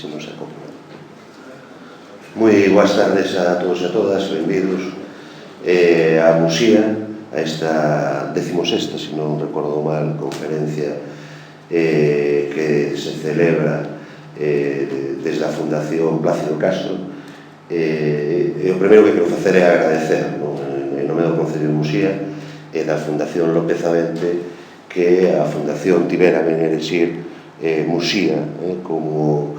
se non se acopla. Moi boas tardes a todos e a todas, benvidos a Muxía, a esta 16ª, se non recordo mal, conferencia que se celebra desde a Fundación Plácido Castro. O primeiro que quero facer é agradecer en nome do Concello de Muxía e da Fundación López Avente que a Fundación tivera ben elixir Muxía como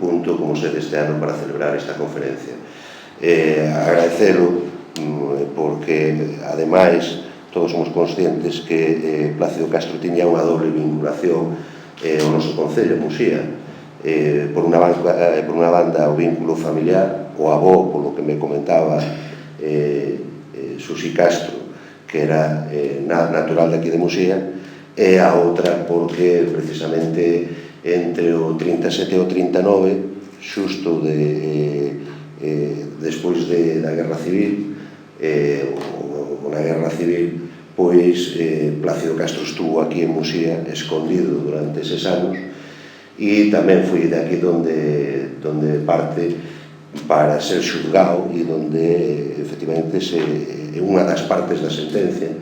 punto, como sede este ano para celebrar esta conferencia. Agradecelo porque, ademais, todos somos conscientes que Plácido Castro tiña unha doble vinculación ao noso Concello, Muxía. Por unha banda, o vínculo familiar, o avó, polo que me comentaba Susi Castro, que era natural de aquí de Muxía, e a outra porque, precisamente, entre o 37 e o 39, xusto despois da Guerra Civil, na Guerra Civil, pois Plácido Castro estuvo aquí en Muxía escondido durante eses anos e tamén foi de aquí donde parte para ser xulgado e donde efectivamente unha das partes da sentencia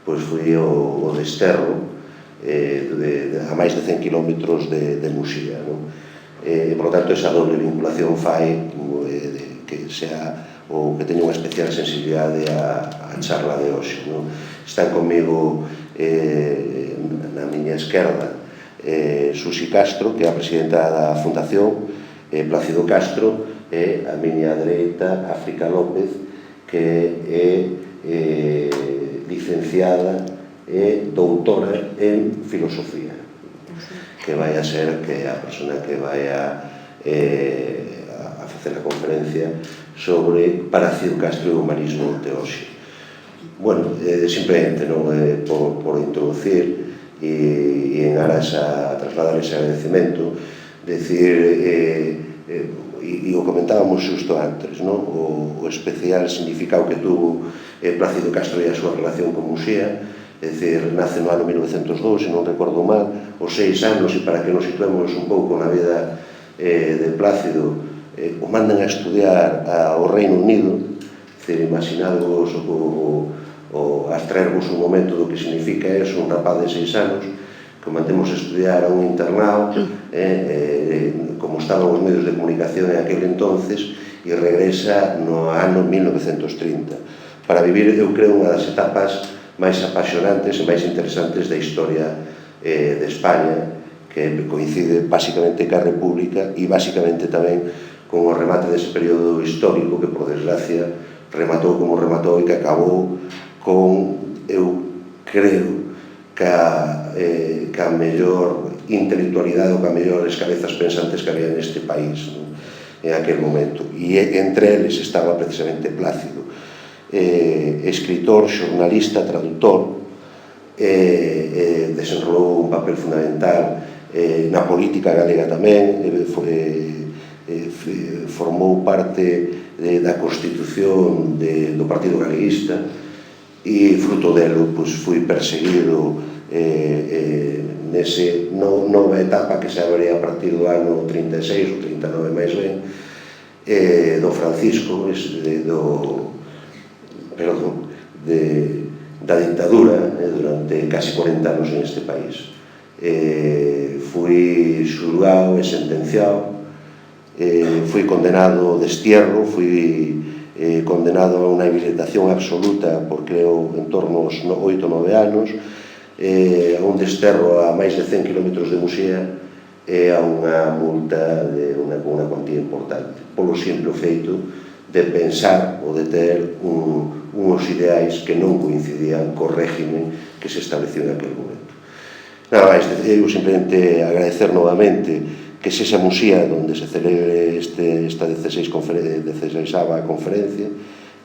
pois foi o desterro a máis de 100 kilómetros de Muxía. Por lo tanto, esa doble vinculación fai que sea ou que teña unha especial sensibilidade a charla de hoxe. Están comigo na miña esquerda Susi Castro, que é a presidenta da Fundación Plácido Castro, e a miña dereita África López, que é licenciada e doutora en filosofía, que vai a ser que a persona que vai a facer a conferencia sobre Plácido Castro e o humanismo de hoxe. Bueno, simplemente por introducir e en aras a trasladar ese agradecemento, decir, e o comentábamos xusto antes, o especial significado que tuvo Plácido Castro e a súa relación con Muxía, é dicir, nace no ano 1902, se non recordo mal, os 6 anos, e para que nos situemos un pouco na vida de Plácido, o mandan a estudiar ao Reino Unido, é dicir, imaginadvos abstraervos un momento do que significa eso, un rapaz de 6 anos, que mandemos a estudiar a un internado, como estaban os medios de comunicación en aquel entonces, e regresa no ano 1930, para vivir, eu creo, unha das etapas máis apasionantes e máis interesantes da historia de España, que coincide basicamente ca República e basicamente tamén con o remate dese período histórico que, por desgracia, rematou como rematou e que acabou con, eu creo, ca mellor intelectualidade ou ca mellores cabezas pensantes que había neste país en aquel momento. E entre eles estaba precisamente Plácido, escritor, xornalista, traductor, desenrolou un papel fundamental na política galega tamén, formou parte da constitución do Partido Galeguista e fruto delo foi perseguido nese nova etapa que se abría a partir do ano 36 ou 39 máis ben, do Francisco, da dictadura durante casi 40 anos en este país. Fui xulgado e sentenciado, fui condenado ao destierro, fui condenado a unha inhabilitación absoluta por creo en torno aos 8 ou 9 anos, a un desterro a máis de 100 km de Muxía e a unha multa de unha cuantía importante, polo simple feito de pensar ou de ter uns ideais que non coincidían co régimen que se estableció en aquel momento. Nada máis, eu simplemente agradecer novamente que sexa Muxía onde se celebre esta 16ª conferencia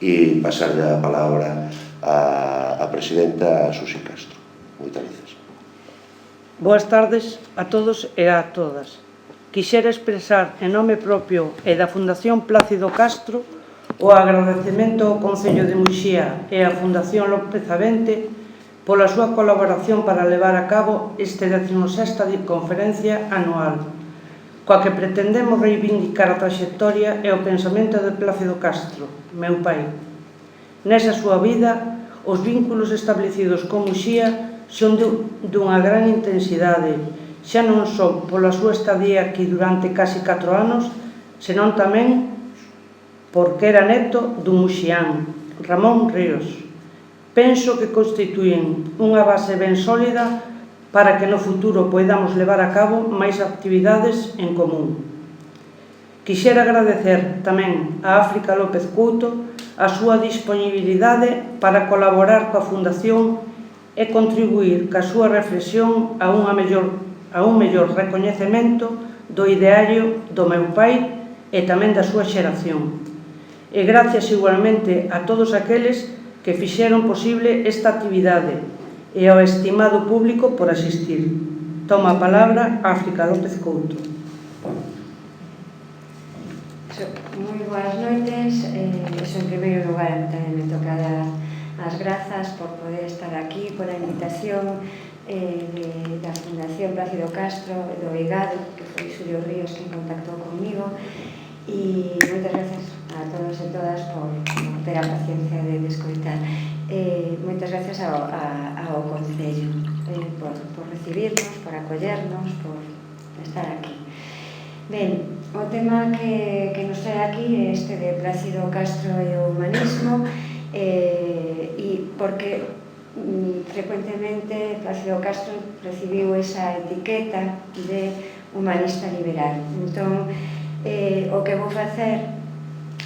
e pasar a palabra a presidenta Susi Castro. Moitas gracias. Boas tardes a todos e a todas. Quixera expresar en nome propio e da Fundación Plácido Castro o agradecemento ao Concello de Muxía e á Fundación López Avente pola súa colaboración para levar a cabo este 16ª conferencia anual, coa que pretendemos reivindicar a traxectoria e o pensamento de Plácido Castro, meu pai. Nesa súa vida, os vínculos establecidos con Muxía son dunha gran intensidade, xa non só pola súa estadía aquí durante casi 4 anos, senón tamén porque era neto dun muxián, Ramón Ríos. Penso que constituín unha base ben sólida para que no futuro poidamos levar a cabo máis actividades en común. Quixera agradecer tamén a África López Couto a súa disponibilidade para colaborar coa Fundación e contribuír ca súa reflexión a un mellor recoñecemento do ideario do meu pai e tamén da súa xeración. E gracias igualmente a todos aqueles que fixeron posible esta actividade e ao estimado público por asistir. Toma a palabra África López Couto. Moi boas noites. En primeiro lugar, tamén me toca dar as grazas por poder estar aquí, por a invitación da Fundación Plácido Castro, do IGAD, que foi Xulio Ríos quen contactou comigo, e moitas grazas a todos e todas por ter a paciencia de escoitar. Moitas grazas ao Concello por recibirnos, por acollernos, por estar aquí. Ben, o tema que nos trae aquí é este de Plácido Castro e o humanismo, e porque frecuentemente Plácido Castro recibiu esa etiqueta de humanista liberal. Entón, o que vou facer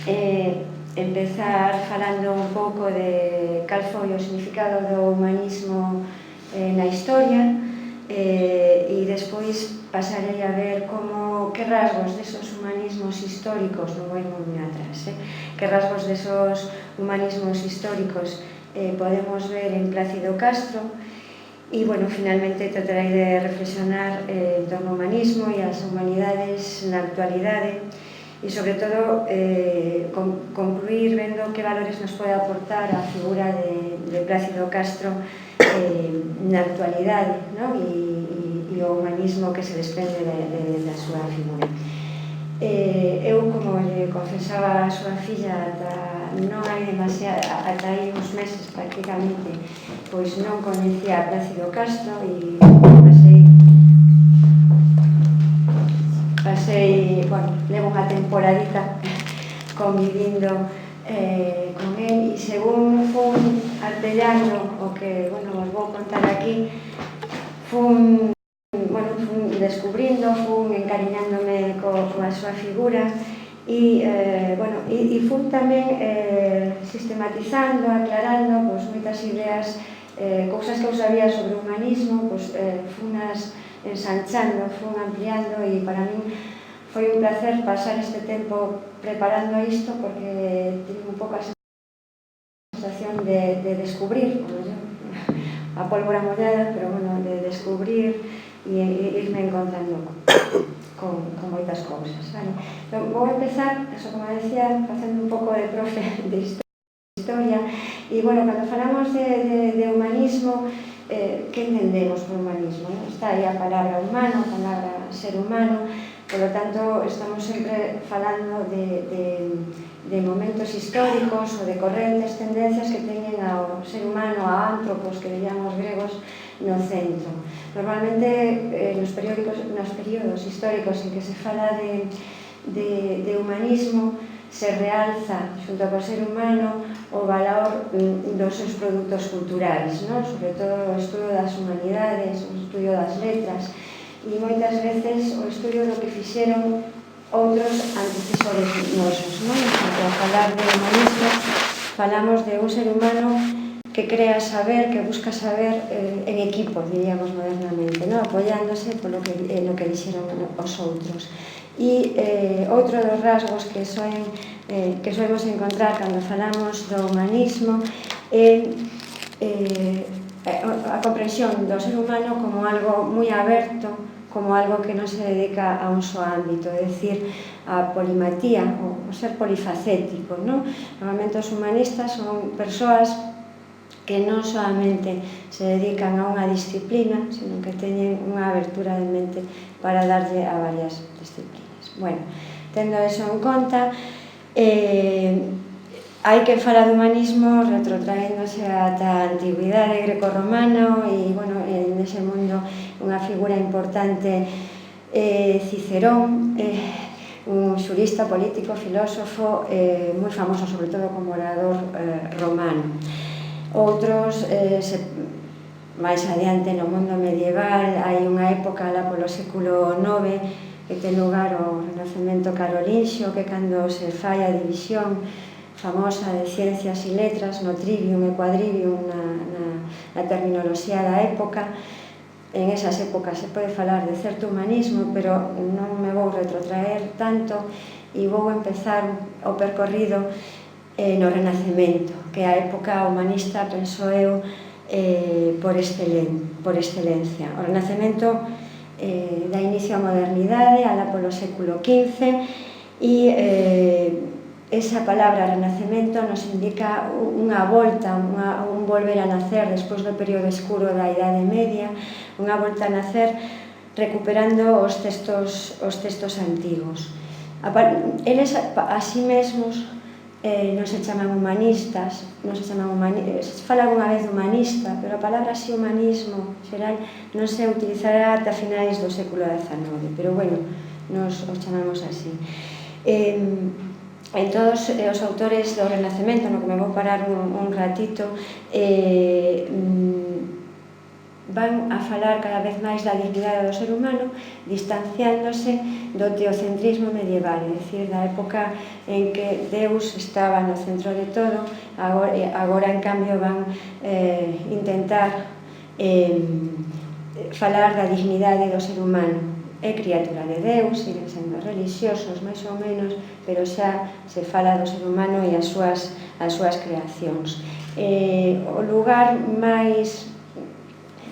é empezar falando un pouco de cal foi o significado do humanismo na historia, e despois pasarei a ver que rasgos desos humanismos históricos, non vou ir moi atrás, que rasgos desos humanismos históricos podemos ver en Plácido Castro, e, bueno, finalmente tratarei de reflexionar en torno ao humanismo e as humanidades na actualidade, e, sobre todo, concluir vendo que valores nos pode aportar a figura de Plácido Castro na actualidade, e o humanismo que se desprende da súa figura. Eu, como lle confesaba a súa filla, non hai demasiado, ata hai uns meses prácticamente, pois non coñecía a Plácido Castro, e pasei, bueno, levo unha temporadita convivindo con él, e según fun artellando o que, bueno, os vou contar aquí, fun descubrindo, fun encariñándome coa súa figura, e fun tamén sistematizando, aclarando moitas ideas, cousas que eu sabía sobre o humanismo, funas ensanchando, fun ampliando, e para min foi un placer pasar este tempo preparando isto, porque teño un pouco a sensación de descubrir, a pólvora mollada, pero, bueno, de descubrir e irme encontrando con moitas cousas, vale? Entón, vou empezar, como decía, facendo un pouco de profe de historia, e, bueno, cando falamos de humanismo, que entendemos por humanismo? Está aí a palabra humano, a palabra ser humano, polo tanto, estamos sempre falando de momentos históricos ou de correntes, tendencias que teñen ao ser humano, a ántropos, que diríamos gregos, no centro. Normalmente, nos períodos históricos en que se fala de humanismo, se realza, xunto co ser humano, o valor dos seus produtos culturais, sobre todo o estudo das humanidades, o estudo das letras, e moitas veces o estudo do que fixeron outros antecesores nosos. Ao falar de humanismo, falamos de un ser humano que crea saber, que busca saber en equipo, diríamos modernamente, apoiándose no que dixeron os outros. E outro dos rasgos que soemos encontrar cando falamos do humanismo é a comprensión do ser humano como algo moi aberto, como algo que non se dedica a un só ámbito, é dicir, a polimatía, o ser polifacético. Normalmente os humanistas son persoas que non solamente se dedican a unha disciplina, sino que teñen unha abertura de mente para darlle a varias disciplinas. Bueno, tendo eso en conta, hai que falar de humanismo retrotraéndose ata a antigüidade greco-romana e, bueno, nese mundo unha figura importante, Cicerón, un xurista, político, filósofo, moi famoso sobre todo como orador romano. Outros, máis adiante no mundo medieval, hai unha época lá polo século IX que ten lugar o Renacemento carolinxio, que cando se fai a división famosa de ciencias e letras no trivium e quadrivium na terminoloxía da época. En esas épocas se pode falar de certo humanismo, pero non me vou retrotraer tanto e vou empezar o percorrido no Renacemento, que é a época humanista, penso eu, por excelencia. O Renacemento dá inicio á modernidade, alá polo século XV, e esa palabra renacemento nos indica unha volta, un volver a nacer despois do período escuro da Idade Media, unha volta a nacer recuperando os textos antigos. Eles a sí mesmos non se chaman humanistas, se fala alguna vez de humanista, pero a palabra así humanismo xeral non se utilizará ata finais do século XIX, pero bueno, nos o chamamos así. En todos os autores do Renacemento, no que me vou parar un ratito, van a falar cada vez máis da dignidade do ser humano, distanciándose do teocentrismo medieval, é dicir, da época en que Deus estaba no centro de todo. Agora en cambio van intentar falar da dignidade do ser humano. É criatura de Deus, siguen sendo religiosos máis ou menos, pero xa se fala do ser humano e as súas creacións. O lugar máis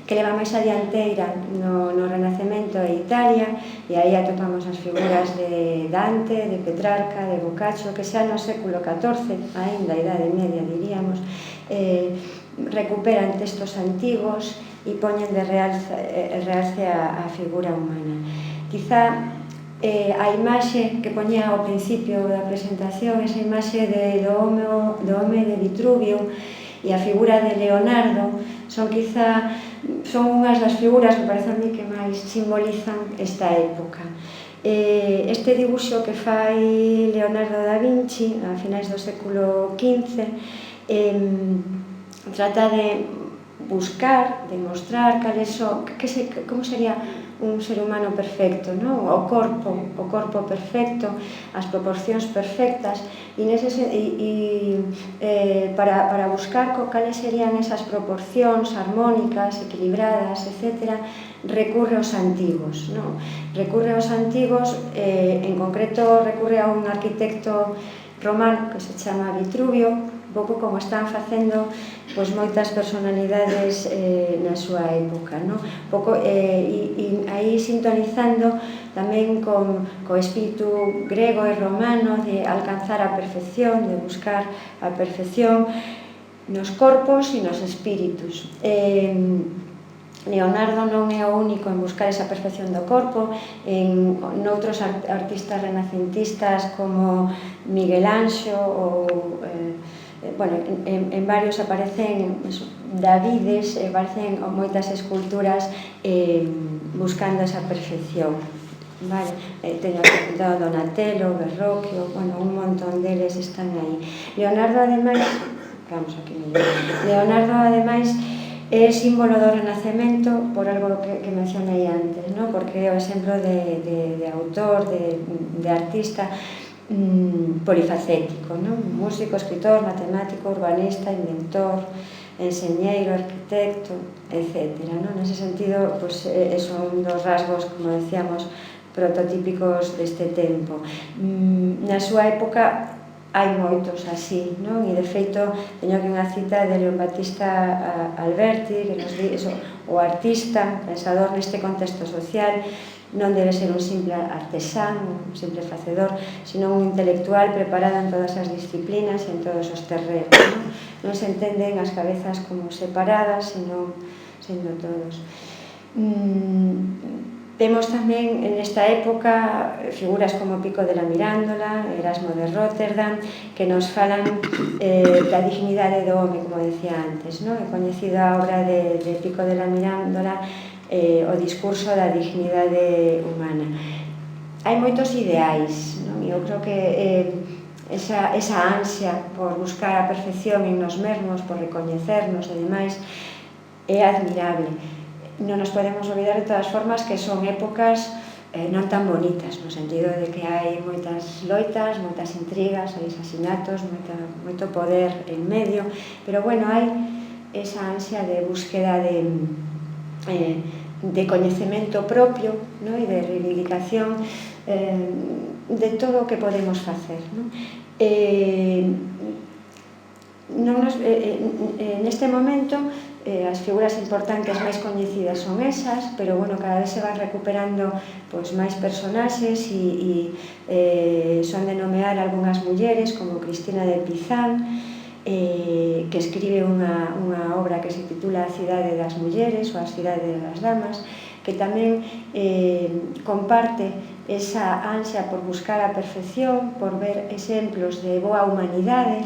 que leva máis a dianteira no Renacemento é Italia, e aí atopamos as figuras de Dante, de Petrarca, de Boccaccio, que xa no século XIV, aínda a Idade Media diríamos, recuperan textos antigos e poñen de realce a figura humana. Quizá a imaxe que poñía ao principio da presentación, esa imaxe do home de Vitruvio e a figura de Leonardo, son unhas das figuras, me parece a mí, que máis simbolizan esta época. Este dibuixo que fai Leonardo da Vinci a finais do século XV trata de buscar, de mostrar como sería un ser humano perfecto, non? O corpo perfecto, as proporcións perfectas, e para buscar cales serían esas proporcións armónicas, equilibradas, etc., recurre aos antigos, non? Recurre aos antigos, en concreto recurre a un arquitecto romano que se chama Vitruvio, un pouco como están facendo moitas personalidades na súa época, e aí sintonizando tamén co espírito grego e romano de alcanzar a perfección, de buscar a perfección nos corpos e nos espíritus. Leonardo non é o único en buscar esa perfección do corpo. Noutros artistas renacentistas como Miguel Anxo ou en varios aparecen Davides, aparecen moitas esculturas buscando esa perfección. Teño aquí apuntado Donatello, Verrocchio, un montón deles están aí. Leonardo ademais é símbolo do Renacemento por algo que mencionei antes, porque é o exemplo de autor, de artista polifacético, músico, escritor, matemático, urbanista, inventor, enseñeiro, arquitecto, etc. Nese sentido, son dos rasgos, como decíamos, prototípicos deste tempo. Na súa época hai moitos así, non? E de feito teño aquí unha cita de León Battista Alberti que nos di eso, o artista, pensador neste contexto social, non debe ser un simple artesán, un simple facedor, sino un intelectual preparado en todas as disciplinas e en todos os terreos, non se entenden as cabezas como separadas, senón sendo todos. Temos tamén nesta época figuras como Pico de la Mirándola, Erasmo de Róterdam, que nos falan da dignidade do home, como decía antes, non? He coñecido a obra de Pico de la Mirándola, o discurso da dignidade humana. Hai moitos ideais, non? Eu creo que esa ansia por buscar a perfección en nos mesmos, por recoñecernos e demais, é admirable. Non nos podemos olvidar de todas formas que son épocas non tan bonitas, no sentido de que hai moitas loitas, moitas intrigas, hai asasinatos, moito poder en medio, pero bueno, hai esa ansia de búsqueda de coñecemento propio, no? E de reivindicación de todo o que podemos facer, no? Neste momento as figuras importantes máis coñecidas son esas, pero bueno, cada vez se van recuperando máis personaxes e son de nomear algunhas mulleres como Cristina de Pizán, que escribe unha obra que se titula A cidade das mulleres ou A cidade das damas, que tamén comparte esa ansia por buscar a perfección, por ver exemplos de boa humanidade,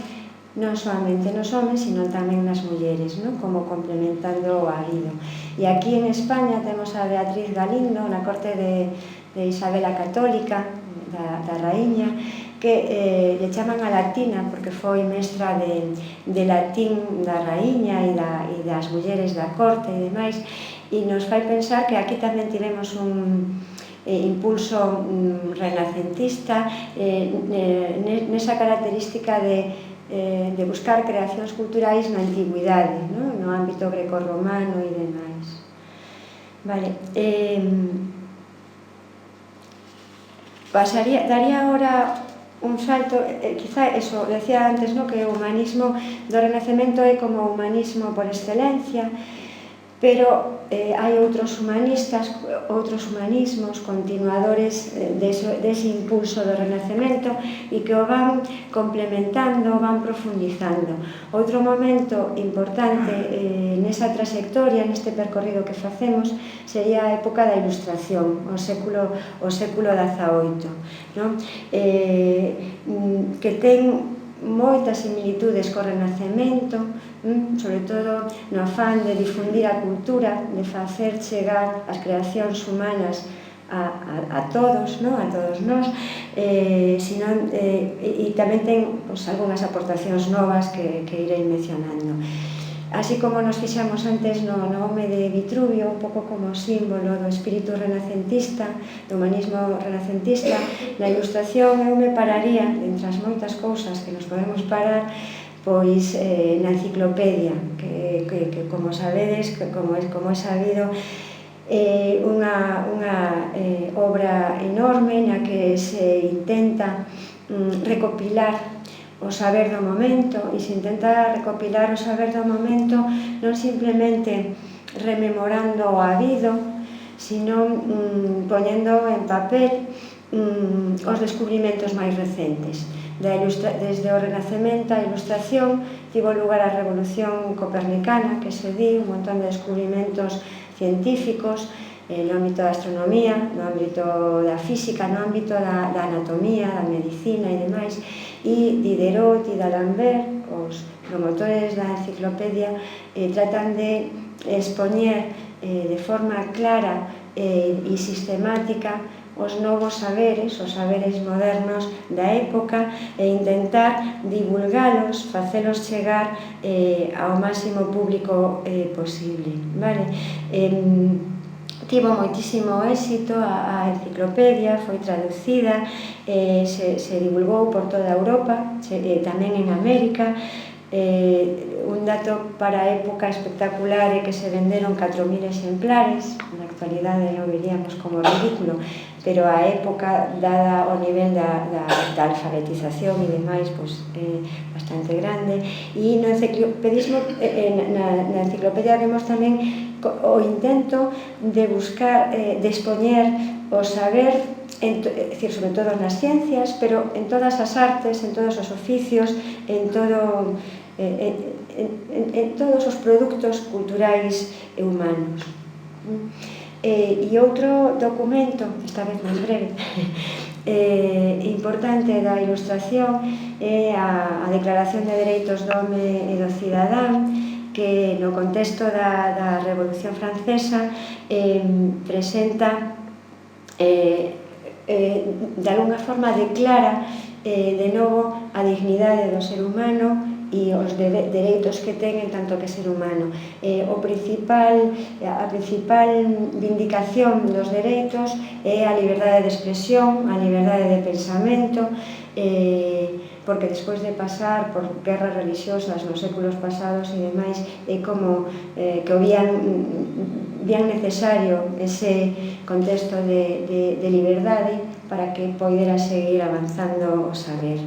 non solamente nos homes, sino tamén nas mulleres, non? Como complementando o marido. E aquí en España temos a Beatriz Galindo, na corte de Isabel a Católica, da raíña, que le chaman a latina porque foi mestra de latín da raíña e das mulleres da corte e demais, e nos fai pensar que aquí tamén tivemos un impulso renacentista nesa característica de buscar creacións culturais na antigüidade, no ámbito grecorromano e demais. Vale, daría ahora un salto, quizá eso, decía antes, que o humanismo do Renacemento é como o humanismo por excelencia, pero hai outros humanistas, outros humanismos continuadores dese impulso do Renacemento e que o van complementando, van profundizando. Outro momento importante nesa trayectoria, neste percorrido que facemos, sería a época da Ilustración, o século XVIII, que ten moitas similitudes co Renacemento, sobre todo no afán de difundir a cultura, de facer chegar as creacións humanas a todos, a todos nós, e tamén ten algunhas aportacións novas que irei mencionando. Así como nos fixamos antes no home de Vitruvio, un pouco como símbolo do espírito renacentista, do humanismo renacentista, na Ilustración eu me pararía, entre as moitas cousas que nos podemos parar, pois na enciclopedia, que como sabedes, como é sabido, é unha obra enorme na que se intenta recopilar o saber do momento, e se intenta recopilar o saber do momento non simplemente rememorando o habido, sino poñendo en papel os descubrimentos máis recentes. Desde o Renacemento a Ilustración tivo lugar a Revolución Copernicana, que se di un montón de descubrimentos científicos no ámbito da astronomía, no ámbito da física, no ámbito da anatomía, da medicina e demais, e Diderot e d'Alembert, os promotores da enciclopedia, tratan de expoñer de forma clara e sistemática os novos saberes, os saberes modernos da época, e intentar divulgalos, facelos chegar ao máximo público posible. Tivo moitísimo éxito a enciclopedia, foi traducida, se divulgou por toda Europa, tamén en América, Un dato para a época espectacular é que se venderon 4.000 exemplares, na actualidade o veríamos como ridículo, pero a época, dada o nivel da alfabetización e demais, é bastante grande. E no enciclopedismo, na enciclopedia vemos tamén o intento de buscar, de expoñer o saber, sobre todo nas ciencias, pero en todas as artes, en todos os oficios, en todos os produtos culturais e humanos. E outro documento, esta vez máis breve, importante da Ilustración é a Declaración de Dereitos do Home e do Cidadán, que no contexto da Revolución Francesa presenta, de alguna forma declara de novo a dignidade do ser humano e os dereitos que ten en tanto que ser humano. A principal vindicación dos dereitos é a liberdade de expresión, a liberdade de pensamento, porque despois de pasar por guerras religiosas nos séculos pasados e demais, é como que o vían necesario ese contexto de liberdade para que poidera seguir avanzando o saber.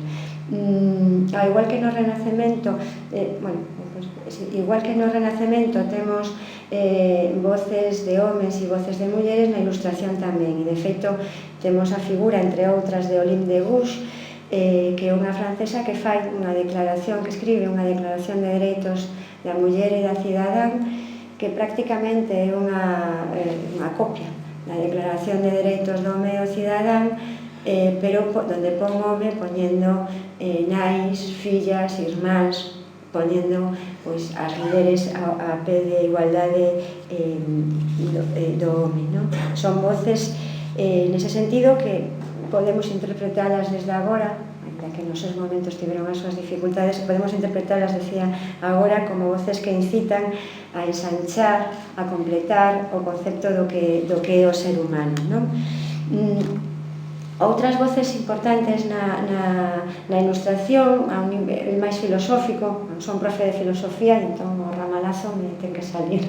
Ao igual que no Renacemento, temos voces de homes e voces de mulleres, na Ilustración tamén, e de feito temos a figura, entre outras, de Olympe de Gouges, que é unha francesa que fai unha declaración, que escribe unha declaración de dereitos da muller e da cidadán, que prácticamente é unha copia da Declaración de Dereitos do Home e do Cidadán, pero onde pon home poñendo nais, fillas, irmáns, poñendo as mulleres a pé de igualdade do home. Son voces, nese sentido, que podemos interpretalas desde agora, ainda que nos seus momentos tiveron as súas dificultades, podemos interpretalas, decía agora, como voces que incitan a ensanchar, a completar o concepto do que é o ser humano. Outras voces importantes na Ilustración, a un nivel máis filosófico, son profe de filosofía, entón o ramalazo me ten que salir,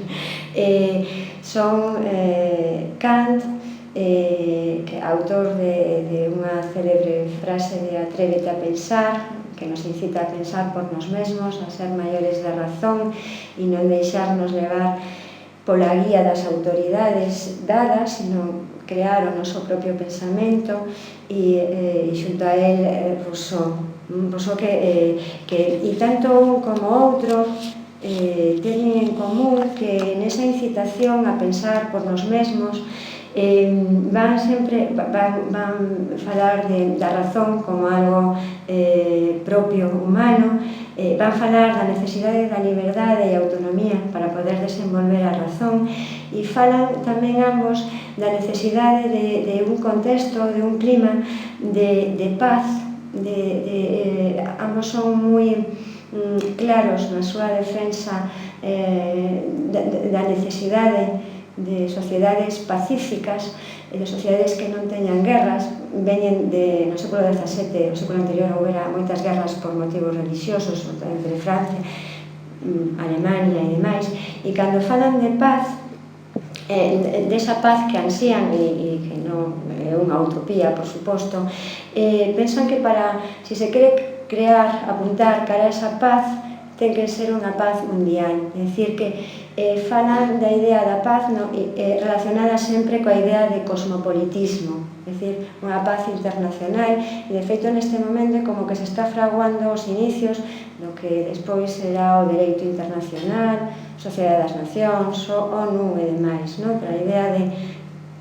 son Kant, autor de unha célebre frase de "Atrévete a pensar", que nos incita a pensar por nos mesmos, a ser maiores de razón e non deixarnos levar pola guía das autoridades dadas, sino crear o noso propio pensamento. E xunto a él Rousseau que tanto un como outro teñen en común que nesa incitación a pensar por nos mesmos van falar da razón como algo propio humano, van falar da necesidade da liberdade e autonomía para poder desenvolver a razón, e falan tamén ambos da necesidade de un contexto, de un clima de paz. Ambos son moi claros na súa defensa da necesidade de sociedades pacíficas e de sociedades que non teñan guerras. Veñen no século XVII, o século anterior houbera moitas guerras por motivos religiosos entre Francia, Alemania e demais, e cando falan de paz, desa paz que ansían e que non é unha utopía, por suposto, pensan que se se quere crear, apuntar cara a esa paz, ten que ser unha paz mundial, é dicir que falan da idea da paz relacionada sempre coa idea de cosmopolitismo, é dicir, unha paz internacional, e de feito neste momento como que se está fraguando os inicios do que despois será o dereito internacional, Sociedade das Nacións, ONU e demais, pero a idea de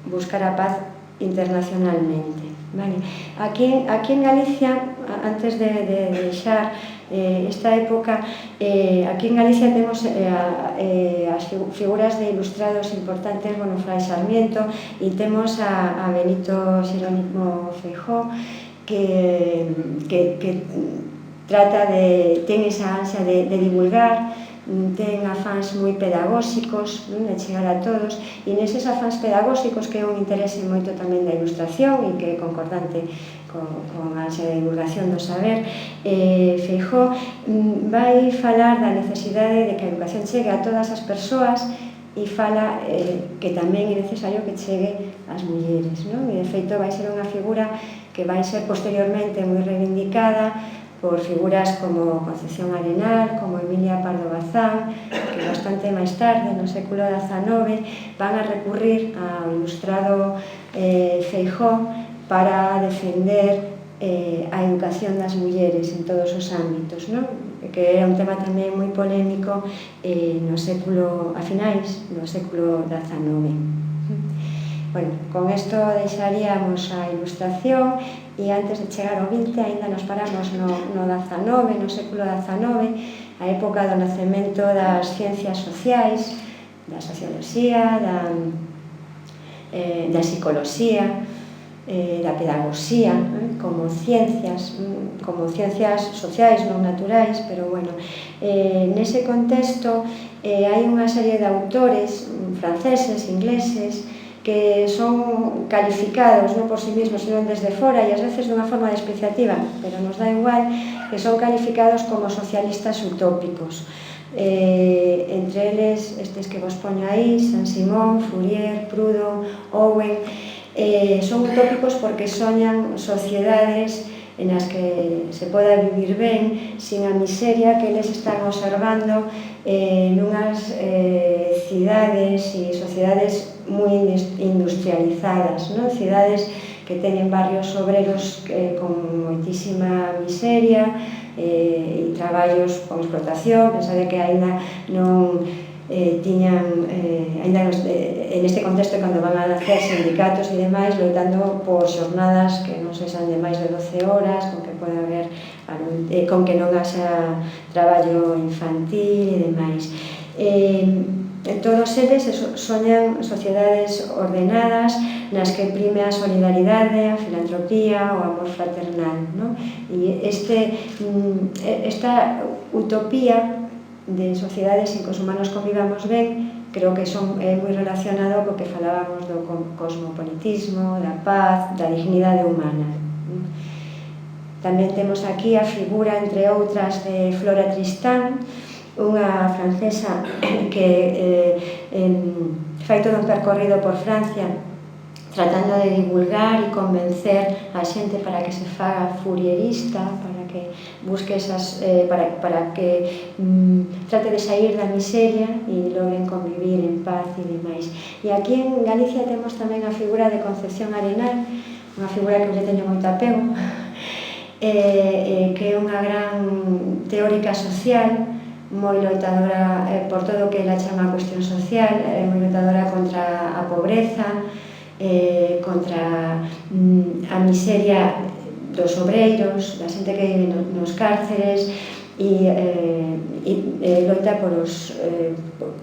buscar a paz internacionalmente. Aquí en Galicia, antes de deixar esta época, aquí en Galicia temos as figuras de ilustrados importantes, Fray Sarmiento, e temos a Benito Jerónimo Feijóo, que ten esa ansia de divulgar, ten afáns moi pedagóxicos, de chegar a todos, e neses afáns pedagóxicos, que é un interese moito tamén da ilustración e que é concordante con a divulgación do saber, Feijóo vai falar da necesidade de que a educación chegue a todas as persoas e fala que tamén é necesario que chegue ás mulleres, non? E de feito vai ser unha figura que vai ser posteriormente moi reivindicada por figuras como Concepción Arenal, como Emilia Pardo Bazán, que bastante máis tarde, no século XIX, van a recurrir ao ilustrado Feijóo para defender a educación das mulleres en todos os ámbitos, non? Que era un tema tamén moi polémico no século, a finais do século XIX. Bueno, con isto deixaríamos a ilustración e antes de chegar ao 20 ainda nos paramos no 19, no século XIX, a época do nacemento das ciencias sociais, da socioloxía, da psicoloxía, da pedagogía, como ciencias sociais, non naturais, pero bueno, nese contexto hai unha serie de autores franceses, ingleses, que son calificados non por sí mesmos, sino desde fora e ás veces dunha forma despreciativa, pero nos dá igual, que son calificados como socialistas utópicos. Entre eles, estes que vos poño aí, Saint-Simon, Fourier, Proudhon, Owen, son utópicos porque soñan sociedades en as que se poda vivir ben, sin a miseria que eles están observando nunhas cidades e sociedades moi industrializadas, non? Cidades que teñen barrios obreros con moitísima miseria e traballos con explotación. Pensade que aínda non tiñan, aínda en este contexto, cando van a nacer sindicatos e demais, loitando por xornadas que non sexan de máis de 12 horas, con que pode haber, con que non haxa traballo infantil e demais. Todos eles soñan sociedades ordenadas nas que prime a solidaridade, a filantropía, o amor fraternal, non? E esta utopía de sociedades en que os humanos convivamos ben, creo que é moi relacionado co que falábamos do cosmopolitismo, da paz, da dignidade humana. Tamén temos aquí a figura, entre outras, de Flora Tristán, unha francesa que fai todo un percorrido por Francia tratando de divulgar e convencer a xente para que se faga fourierista, para que busque esas, para que trate de sair da miseria e logren convivir en paz e demais. E aquí en Galicia temos tamén a figura de Concepción Arenal, unha figura que eu lle teño moito apego, que é unha gran teórica social, moi loitadora por todo o que ela chama a cuestión social, moi loitadora contra a pobreza, contra a miseria dos obreiros, da xente que vive nos cárceres, e loita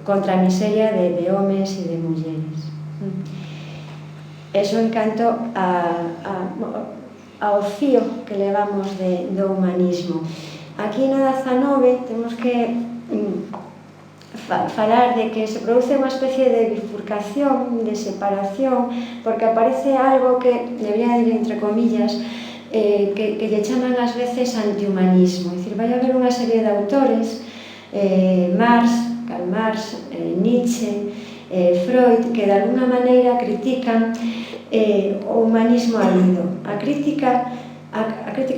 contra a miseria de homes e de mulleres. Eso en canto ao fío que levamos do humanismo. Aquí no 19 temos que falar de que se produce unha especie de bifurcación, de separación, porque aparece algo que, debería dir entre comillas, que lle chaman ás veces antihumanismo. É dicir, vai haber unha serie de autores, Karl Marx, Nietzsche, Freud, que de alguna maneira critican o humanismo alido. A crítica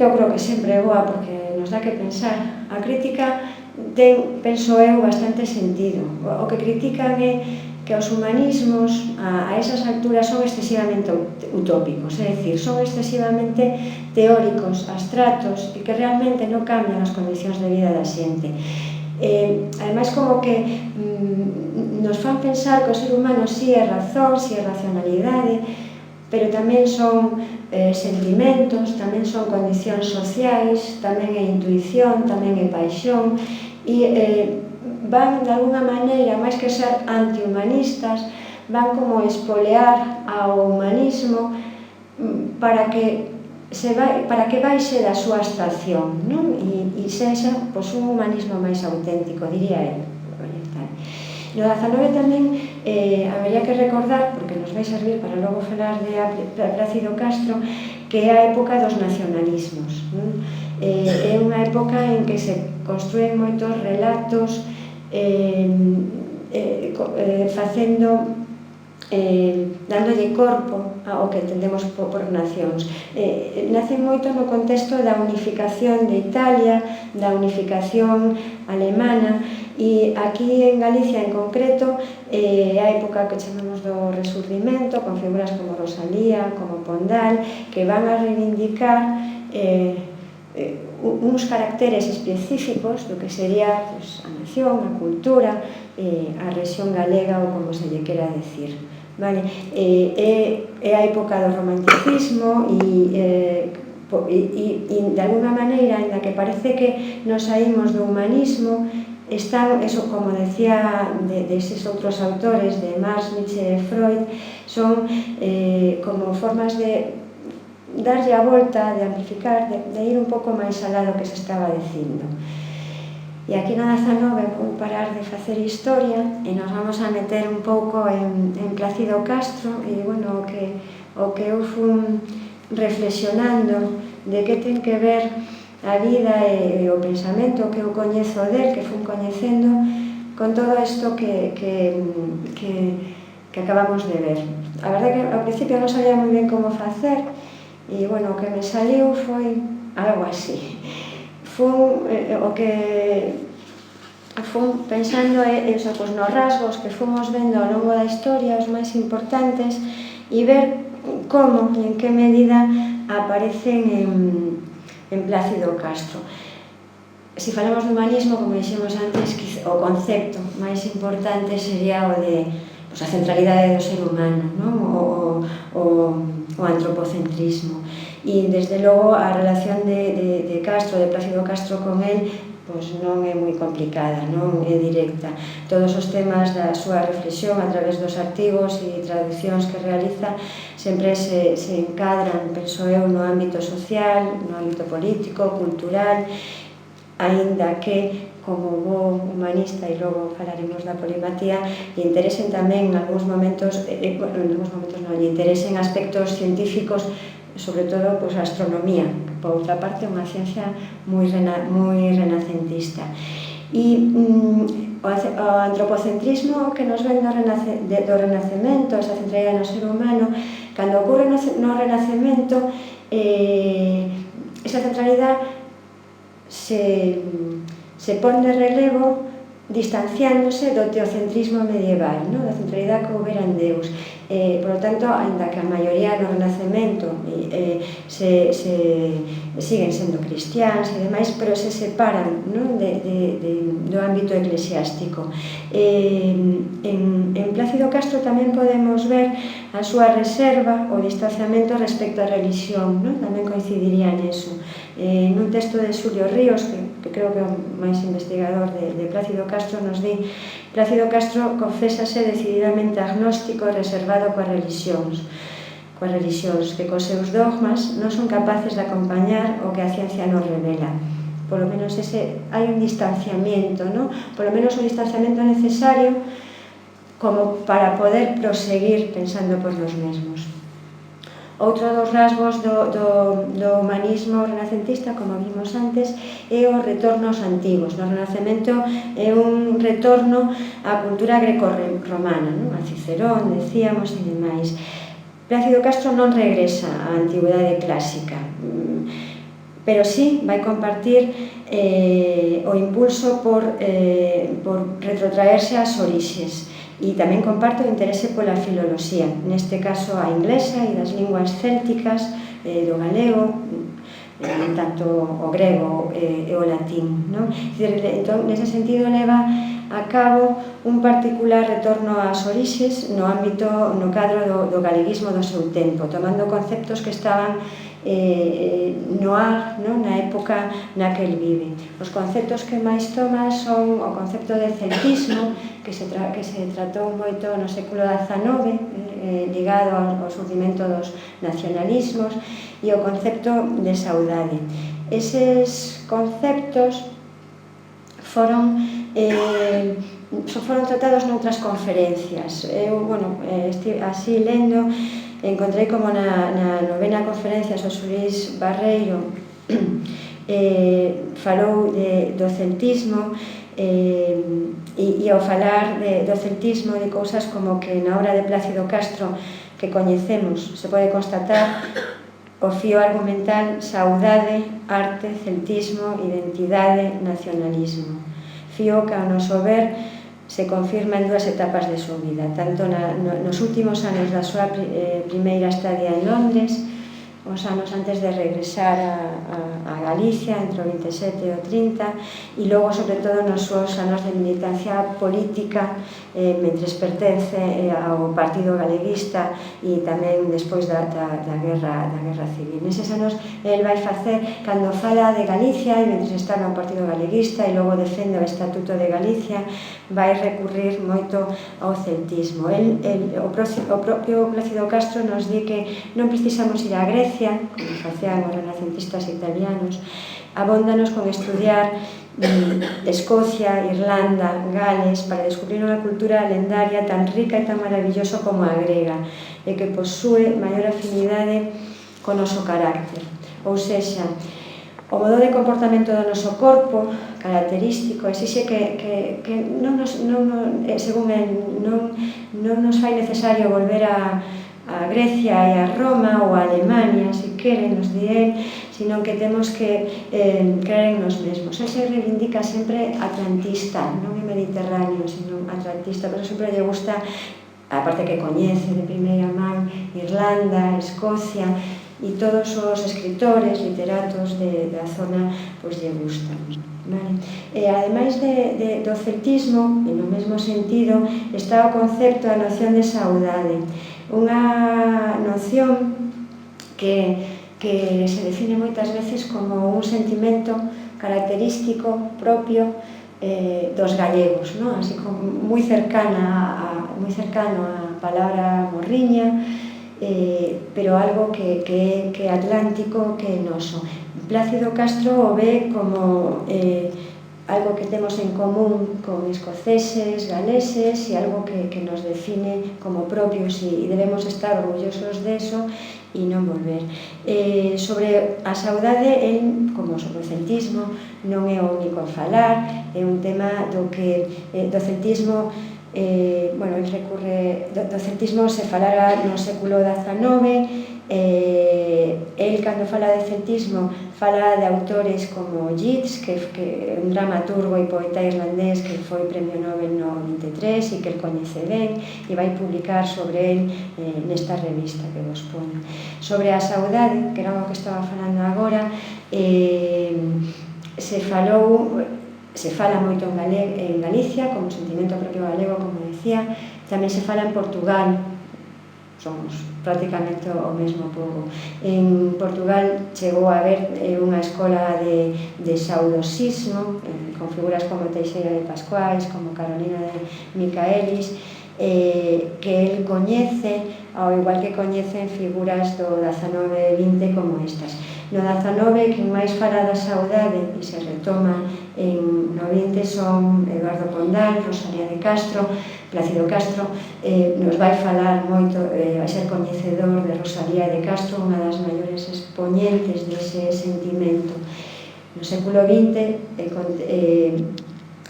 eu creo que sempre é boa porque nos dá que pensar. A crítica ten, penso eu, bastante sentido. O que critican é que os humanismos a esas alturas son excesivamente utópicos, é dicir, son excesivamente teóricos, abstratos, e que realmente non cambian as condicións de vida da xente. Ademais, como que nos fan pensar que o ser humano si é razón, si é racionalidade, pero tamén son sentimentos, tamén son condicións sociais, tamén é intuición, tamén é paixón, e van, de alguna maneira, máis que ser antihumanistas, van como espolear ao humanismo para que baixe da súa abstracción, non? E sexa un humanismo máis auténtico, diría eu. No 19 tamén habería que recordar, porque nos vai servir para logo falar de Plácido Castro, que é a época dos nacionalismos. É unha época en que se construen moitos relatos facendo, dándolle corpo ao que entendemos por nacións. Nace moito no contexto da unificación de Italia, da unificación alemana, e aquí en Galicia en concreto é a época que chamamos do Resurdimento, con figuras como Rosalía, como Pondal, que van a reivindicar uns caracteres específicos do que sería a nación, a cultura, a rexión galega ou como se lle quera decir. É a época do romanticismo e de alguna maneira, en la que parece que nos saímos do humanismo, están, eso como decía de eses outros autores, de Marx, Nietzsche e Freud, son como formas de darlle a volta, de amplificar, de ir un pouco máis alá do que se estaba dicindo. E aquí na 19 vou parar de facer historia e nos vamos a meter un pouco en Plácido Castro e, bueno, o que eu fun reflexionando de que ten que ver a vida e o pensamento que eu coñezo del, que fun coñecendo, con todo isto que acabamos de ver. A verdade que ao principio non sabía moi ben como facer e, bueno, o que me saliu foi algo así. Fun pensando nos rasgos que fomos vendo ao longo da historia, os máis importantes, e ver como e en que medida aparecen en Plácido Castro. Se falamos do humanismo, como dixemos antes, o concepto máis importante sería o de a centralidade do ser humano, o antropocentrismo. E, desde logo, a relación de Castro, de Plácido Castro con él, non é moi complicada, non é directa. Todos os temas da súa reflexión a través dos artigos e traduccións que realiza sempre se encadran, penso eu, no ámbito social, no ámbito político, cultural, aínda que, como bo humanista, e logo falaremos da polimatía, lle interesen tamén en algúns momentos, lle interesen aspectos científicos, sobre todo a astronomía, que por outra parte é unha ciencia moi renacentista. E o antropocentrismo que nos ven do Renacemento, esa centralidade no ser humano, cando ocorre no Renacemento, esa centralidade se pon de relevo distanciándose do teocentrismo medieval, da centralidade que houbera en Deus. Por lo tanto, ainda que a maioría no Renacemento siguen sendo cristiáns e demais, pero se separan do ámbito eclesiástico. En Plácido Castro tamén podemos ver a súa reserva, o distanciamento respecto á religión, tamén coincidiría neso. Nun texto de Xulio Ríos, que creo que é o máis investigador de Plácido Castro, nos di: Plácido Castro confésase decididamente agnóstico e reservado coas religións, que cos seus dogmas non son capaces de acompañar o que a ciencia nos revela. Por lo menos hai un distanciamiento, por lo menos un distanciamento necesario como para poder proseguir pensando por nos mesmos. Outro dos rasgos do humanismo renacentista, como vimos antes, é o retorno aos antigos. No Renacemento é un retorno á cultura greco-romana, a Cicerón, decíamos, e demais. Plácido Castro non regresa á antigüedade clásica, pero sí vai compartir o impulso por retrotraerse ás orixes. E tamén comparto o interese pola filoloxía, neste caso a inglesa e das linguas célticas, do galego, tanto o grego e o latín. Entón, nese sentido, leva a cabo un particular retorno ás orixes no cadro do galeguismo do seu tempo, tomando conceptos que estaban no ar, na época na que el vive. Os conceptos que máis toma son o concepto de celtismo, que se tratou moito no século XIX, ligado ao surgimento dos nacionalismos, e o concepto de saudade. Eses conceptos foron foron tratados noutras conferencias. Eu, bueno, así lendo, encontrei como na novena conferencia Xosé Luis Barreiro falou do celtismo, e ao falar do celtismo de cousas como que na obra de Plácido Castro que coñecemos se pode constatar o fío argumental saudade, arte, celtismo, identidade, nacionalismo. Fío que, ao noso ver, se confirma en dúas etapas de súa vida, tanto nos últimos anos da súa primeira estadia en Londres, os anos antes de regresar a Galicia, entre o 27 e o 30, e logo, sobre todo, nos seus anos de militancia política, mentres pertence ao Partido Galeguista e tamén despois da Guerra Civil. Neses anos, el vai facer, cando fala de Galicia, e mentres está no Partido Galeguista, e logo defende o Estatuto de Galicia, vai recurrir moito ao celtismo. O propio Plácido Castro nos di que non precisamos ir a Grecia, como facían os renacentistas italianos, abóndanos con estudiar Escocia, Irlanda, Gales, para descubrir unha cultura lendaria tan rica e tan maravillosa como a grega, e que posúe maior afinidade con o noso carácter. Ou sexa, o modo de comportamento do noso corpo, característico, exixe que según el, non nos fai necesario volver a Grecia e a Roma ou a Alemania, se queren, nos di el, sino que temos que creer en nos mesmos. Ele se reivindica sempre atlantista, non é mediterráneo, sino atlantista, pero sempre lle gusta, aparte que coñece de primeira man Irlanda, Escocia, e todos os escritores, literatos da zona, pois lle gustan. E ademais do celtismo, e no mesmo sentido, está o concepto, a noción de saudade, unha noción que se define moitas veces como un sentimento característico propio dos galegos, así como moi cercano á palabra morriña, pero algo que é atlántico, que é noso. Plácido Castro o ve como algo que temos en común con escoceses, galeses, e algo que nos define como propios, e debemos estar orgullosos deso e non volver. Sobre a saudade, como sobre o celtismo, non é o único a falar, é un tema do celtismo. El recurre do celtismo, se falara no século XIX. El, cando fala de celtismo, fala de autores como Yeats, que é un dramaturgo e poeta irlandés que foi premio Nobel no 23 e que el coñece ben, e vai publicar sobre el nesta revista que vos poño. Sobre a saudade, que era o que estaba falando agora, se fala moito en Galicia, como sentimento propio galego, como decía, tamén se fala en Portugal, somos prácticamente o mesmo pobo. En Portugal chegou a haber unha escola de saudosismo, con figuras como Teixeira de Pascuais, como Carolina de Micaelis, que el coñece, ao igual que coñecen figuras do 19 e 20 como estas. No 19, quen máis fala da saudade e se retoma no 20 son Eduardo Pondal, Rosalía de Castro, Plácido Castro, nos vai falar moito, vai ser coñecedor de Rosalía de Castro, unha das maiores expoñentes dese sentimento. No século XX,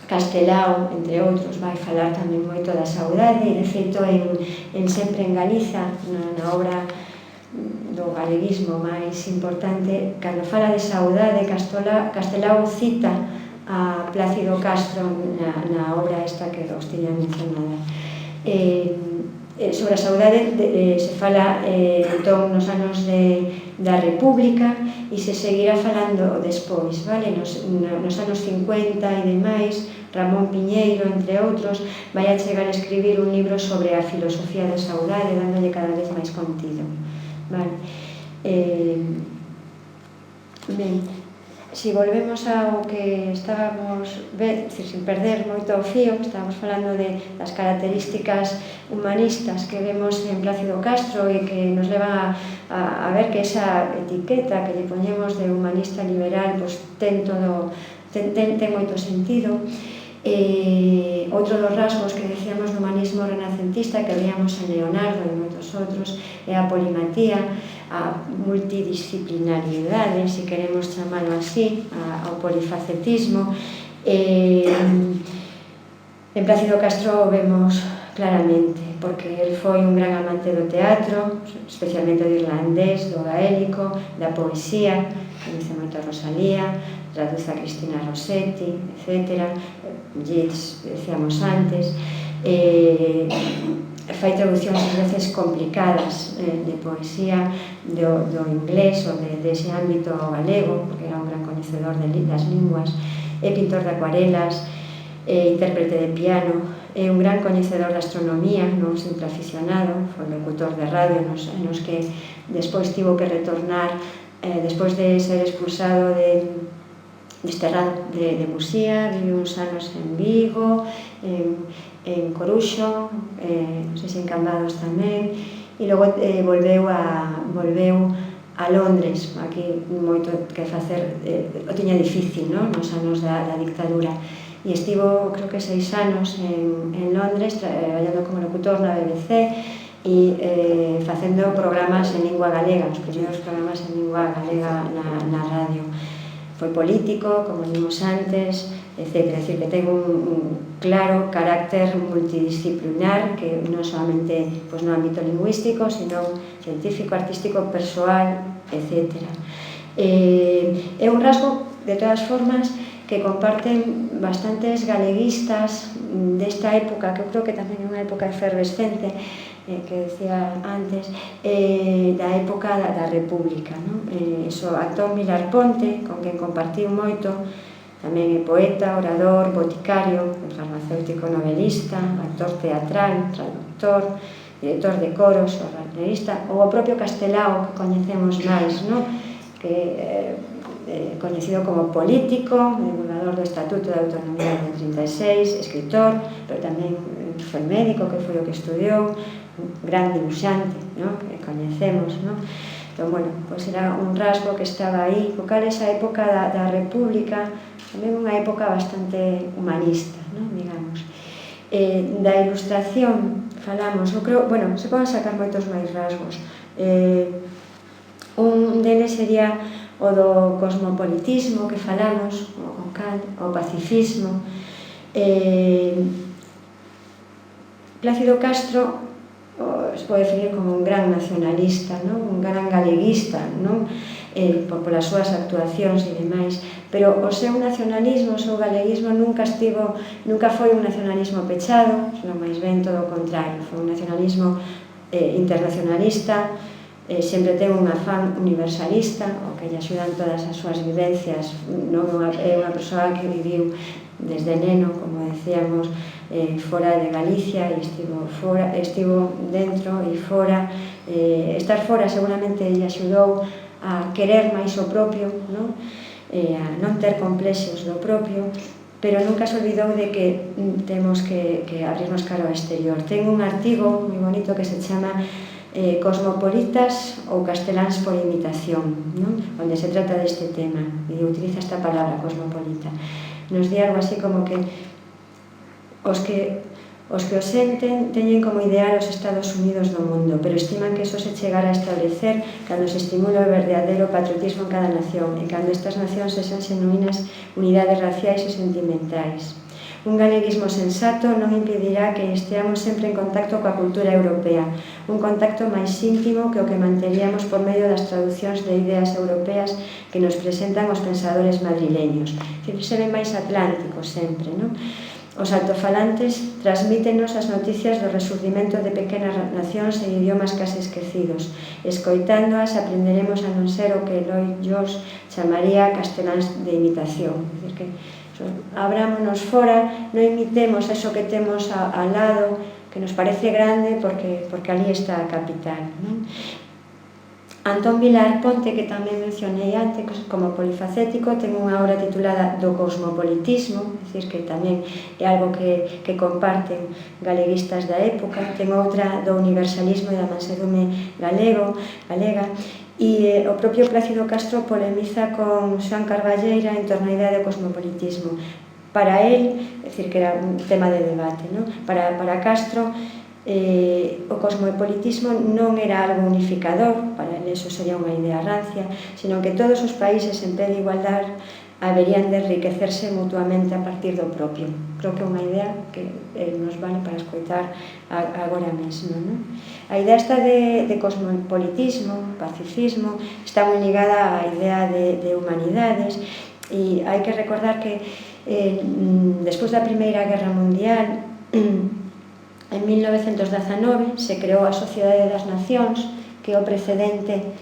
Castelao, entre outros, vai falar tamén moito da saudade, e de feito en Sempre en Galiza, na obra do galeguismo máis importante, cando fala de saudade, Castelao cita a Plácido Castro na obra esta que os tiña mencionada. Sobre a saudade se fala entón nos anos da República, e se seguirá falando despois, nos anos 50 e demais. Ramón Piñeiro, entre outros, vai a chegar a escribir un libro sobre a filosofía da saudade, dándolle cada vez máis contido. Ben, se volvemos ao que estábamos, sin perder moito o fío, estábamos falando das características humanistas que vemos en Plácido Castro e que nos levan a ver que esa etiqueta que lle poñemos de humanista liberal ten moito sentido. Outro dos rasgos que decíamos no humanismo renacentista que veíamos en Leonardo e moitos outros é a polimatía, a multidisciplinariedade, se queremos chamalo así, ao polifacetismo. En Plácido Castro o vemos claramente, porque el foi un gran amante do teatro, especialmente do irlandés, do gaélico, da poesía, coñece moito a Rosalía, traduce a Cristina Rossetti, etc. Yeats, decíamos antes, fai traduccións ás veces complicadas de poesía do inglés ou dese ámbito galego, porque era un gran coñecedor das linguas, é pintor de acuarelas, intérprete de piano, é un gran coñecedor da astronomía, non sempre aficionado, foi locutor de radio nos que despois tivo que retornar, despois de ser expulsado desterrado de Muxía, viviu uns anos en Vigo, en Coruxo, non sei se en Cambados tamén, e logo volveu a Londres, aquí moito que facer, o tiña difícil, non? Nos anos da dictadura, e estivo, creo que 6 anos en Londres, traballando como locutor na BBC e facendo programas en lingua galega, os primeiros programas en lingua galega na radio. Foi político, como vimos antes, etc. É dicir, que ten un claro carácter multidisciplinar que non solamente no ámbito lingüístico, sino científico, artístico, persoal, etc. É un rasgo, de todas formas, que comparten bastantes galeguistas desta época, que eu creo que tamén é unha época efervescente, que decía antes, da época da República. Antón Vilar Ponte, con quen compartiu moito, tamén é poeta, orador, boticario, farmacéutico, novelista, actor teatral, traductor, director de coros, organista, ou o propio Castelao, que coñecemos máis, que coñecido como político, divulgador do Estatuto de Autonomía del 36, escritor, pero tamén foi médico, que foi o que estudiou, un gran dibuixante, que coñecemos. Entón, bueno, era un rasgo que estaba aí, co cal esa época da República, tamén unha época bastante humanista, digamos. Da Ilustración falamos, eu creo, bueno, se poden sacar moitos máis rasgos. Un deles sería o do cosmopolitismo que falamos, con Kant, o pacifismo. Plácido Castro se pode definir como un gran nacionalista, un gran galeguista, polas súas actuacións e demais, pero o seu nacionalismo, o seu galeguismo nunca foi un nacionalismo pechado, senón máis ben todo o contrario, foi un nacionalismo internacionalista, sempre ten un afán universalista, o que lle axudan todas as súas vivencias. É unha persoa que viviu desde neno, como decíamos, fora de Galicia, e estivo dentro e fora. Estar fora seguramente lle axudou a querer máis o propio, a non ter complexos do propio, pero nunca se olvidou de que temos que abrirnos cara ao exterior. Ten un artigo moi bonito que se chama Cosmopolitas ou casteláns por imitación, onde se trata deste tema e utiliza esta palabra, cosmopolita. Nos di algo así como que os que o senten teñen como ideal os Estados Unidos do mundo, pero estiman que eso se chegara a establecer cando se estimula o verdadeiro patriotismo en cada nación e cando estas nacións sexan xenuínas unidades raciais e sentimentais. Un galeguismo sensato non impedirá que esteamos sempre en contacto coa cultura europea, un contacto máis íntimo que o que manteríamos por medio das traducións de ideas europeas que nos presentan os pensadores madrileños. Se ve máis atlántico sempre, non? Os altofalantes transmítenos as noticias do resurdimento de pequenas nacións e idiomas case esquecidos. Escoitándoas aprenderemos a non ser o que Lloyd George chamaría casteláns de imitación. É dicir, que abrámonos fora, non imitemos eso que temos ao lado, que nos parece grande porque ali está a capital. Antón Vilar Ponte, que tamén mencionei antes como polifacético, ten unha obra titulada Do cosmopolitismo, é dicir, que tamén é algo que comparten galeguistas da época. Ten outra do universalismo e da mansedume galega, e o propio Plácido Castro polemiza con Xoán Carballeira en torno á idea de cosmopolitismo. Para él, é dicir, que era un tema de debate, non? Para Castro, o cosmopolitismo non era algo unificador, para ele eso sería unha idea rancia, sino que todos os países en pé de igualdade haberían de enriquecerse mutuamente a partir do propio. Creo que é unha idea que nos vale para escoitar agora mesmo, non? A idea esta de cosmopolitismo, pacifismo, está moi ligada á idea de humanidades, e hai que recordar que despois da Primeira Guerra Mundial, en 1919 se creou a Sociedade das Nacións, que é o precedente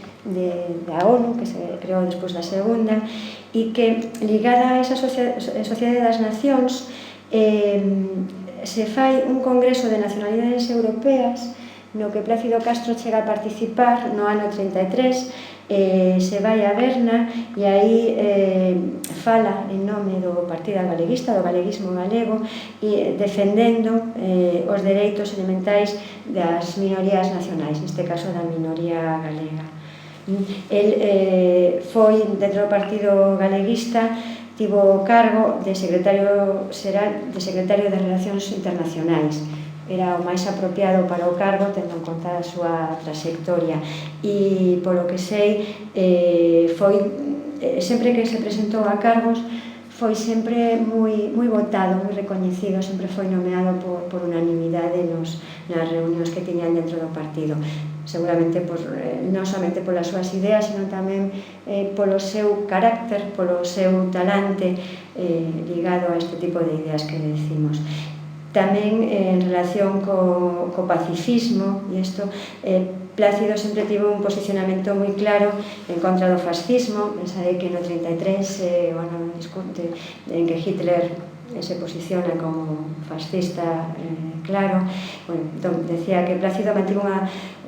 da ONU, que se creou despois da Segunda, e que ligada a esa Sociedade das Nacións se fai un congreso de nacionalidades europeas no que Plácido Castro chega a participar no ano 33, se vai a Berna e aí fala en nome do Partido Galeguista, do galeguismo galego, e defendendo os dereitos elementais das minorías nacionais, neste caso da minoría galega. El foi dentro do Partido Galeguista, tivo o cargo de secretario de Relacións Internacionais. Era o máis apropiado para o cargo, tendo en conta a súa trayectoria, e polo que sei foi sempre que se presentou a cargos foi sempre moi votado, moi recoñecido, sempre foi nomeado por unanimidade nas reunións que tiñan dentro do partido, seguramente non somente polas súas ideas, sino tamén polo seu carácter, polo seu talante ligado a este tipo de ideas que decimos. Tamén en relación co pacifismo, e isto, Plácido sempre tivo un posicionamento moi claro en contra do fascismo. Pensade que no 33, o ano en que Hitler se posiciona como fascista, claro, decía que Plácido mantivo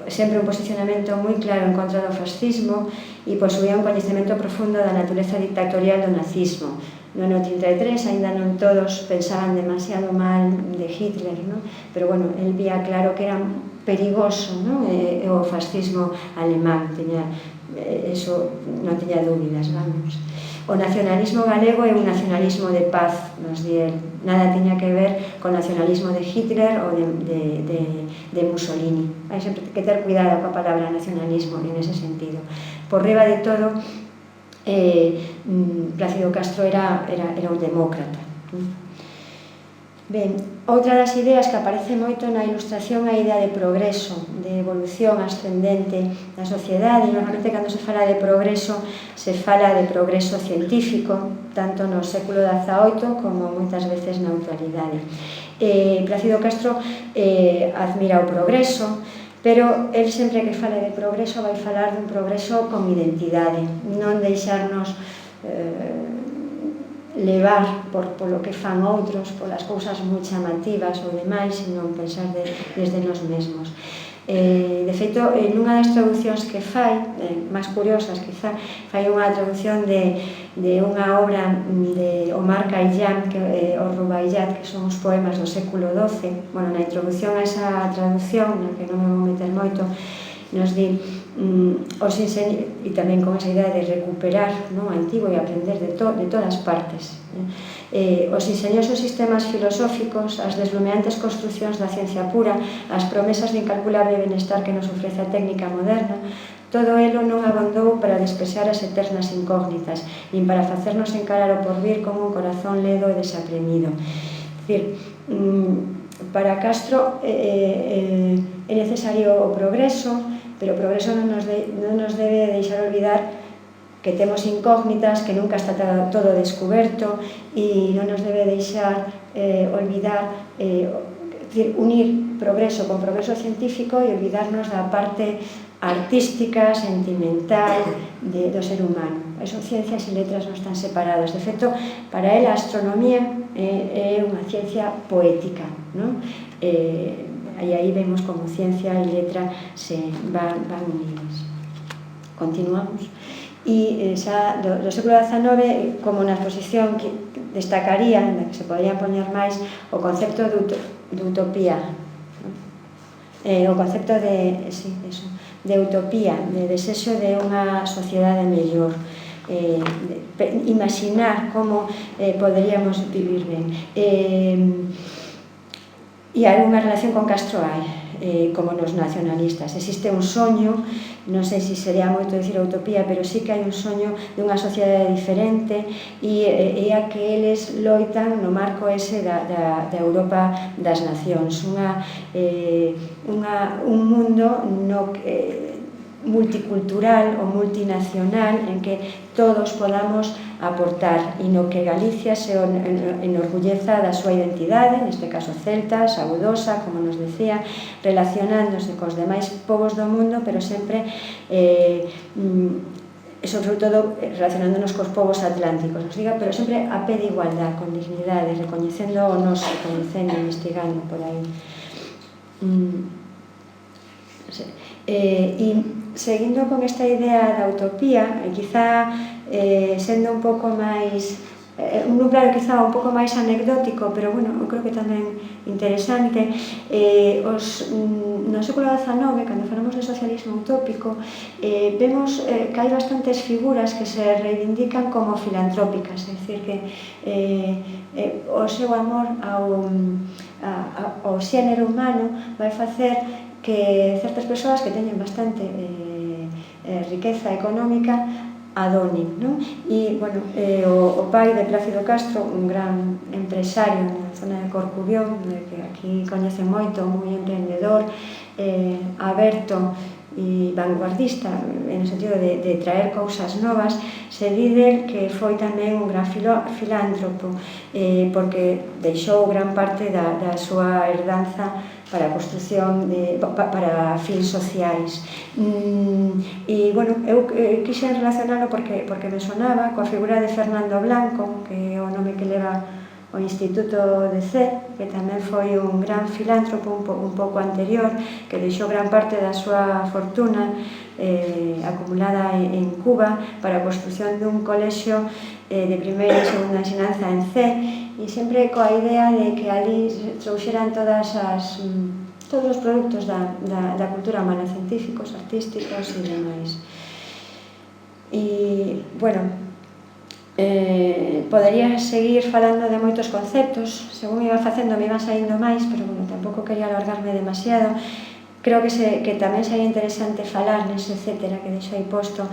sempre un posicionamento moi claro en contra do fascismo e posuía un coñecemento profundo da natureza dictatorial do nazismo. No ano 33 ainda non todos pensaban demasiado mal de Hitler, ¿no? Pero bueno, él vía claro que era perigoso, ¿no? O fascismo alemán, eso non tiña dúbidas, vamos. O nacionalismo galego é un nacionalismo de paz, nos di él. Nada tiña que ver con o nacionalismo de Hitler ou de Mussolini. Hai sempre que ter cuidado coa palabra nacionalismo en ese sentido. Por riba de todo, Plácido Castro era un demócrata. Ben, outra das ideas que aparece moito na ilustración é a idea de progreso, de evolución ascendente da sociedade. Normalmente, cando se fala de progreso, se fala de progreso científico, tanto no século XVIII como moitas veces na actualidade. Plácido Castro admira o progreso, pero el sempre que fale de progreso vai falar dun progreso con identidade, non deixarnos levar polo que fan outros, polas cousas moi chamativas ou demais, senón pensar desde nós mesmos. De feito, nunha das traduccións que fai, máis curiosas quizá, fai unha traducción de unha obra de Omar Khayyam, o Rubaiyat, que son os poemas do século XII. Bueno, na introducción a esa traducción, na que non me vou meter moito, nos di e tamén con esa idea de recuperar o antigo e aprender de todas partes. Os ingeniosos sistemas filosóficos, as deslumeantes construcións da ciencia pura, as promesas de incalculable benestar que nos ofrece a técnica moderna, todo elo non abondou para despexar as eternas incógnitas, nin para facernos encarar o porvir con un corazón ledo e desapremido. É dicir, para Castro é necesario o progreso, pero o progreso non nos debe deixar olvidar que temos incógnitas, que nunca está todo descoberto, e non nos debe deixar olvidar, unir progreso con progreso científico e olvidarnos da parte artística, sentimental do ser humano. Eso, ciencias e letras non están separadas. De feito, para él a astronomía é unha ciencia poética, non? E aí vemos como ciencia e letra se van unidas. Continuamos. E xa do século XIX, como na exposición que destacaría, na que se podría poñer máis, o concepto de utopía, o concepto de utopía, de desexo de unha sociedade mellor. imaginar como poderíamos vivir ben. E hai unha relación con Castro hai, como nos nacionalistas. Existe un soño, non sei se sería moito dicir utopía, pero sí que hai un soño dunha sociedade diferente e a que eles loitan no marco ese da Europa das nacións. Un mundo multicultural ou multinacional en que todos podamos aportar e no que Galicia se enorgulleza da súa identidade, neste caso celta, sabudosa, como nos decía, relacionándose cos demais povos do mundo, pero sempre sobre todo relacionándonos cos povos atlánticos, pero sempre a pé de igualdade, con dignidade, recoñecendo o noso, recoñecendo, investigando por aí. E seguindo con esta idea da utopía, quizá sendo un pouco máis un núcleo quizá un pouco máis anecdótico, pero bueno, eu creo que tamén interesante, no século XIX, cando falamos de socialismo utópico, vemos que hai bastantes figuras que se reivindican como filantrópicas, é dicir que o seu amor ao xénero humano vai facer que certas persoas que teñen bastante riqueza económica adonin, non? E, bueno, o pai de Plácido Castro, un gran empresario na zona de Corcubión, que aquí coñecen moito, moi emprendedor, aberto e vanguardista, en o sentido de traer cousas novas, se dide que foi tamén un gran filántropo, porque deixou gran parte da súa herdanza para a construción, para fins sociais. E, bueno, eu quixen relacionalo porque me sonaba coa figura de Fernando Blanco, que é o nome que leva o Instituto de C, que tamén foi un gran filántropo un pouco anterior, que deixou gran parte da súa fortuna acumulada en Cuba para a construción dun colexio de primeira e segunda ensinanza en C, e sempre coa idea de que ali trouxeran todos os produtos da cultura humana, científicos, artísticos e demais. E, bueno, podería seguir falando de moitos conceptos, según iba facendo me iban saindo máis, pero bueno, tampouco quería alargarme demasiado. Creo que tamén sería interesante falar nese etcétera que deixo aí posto,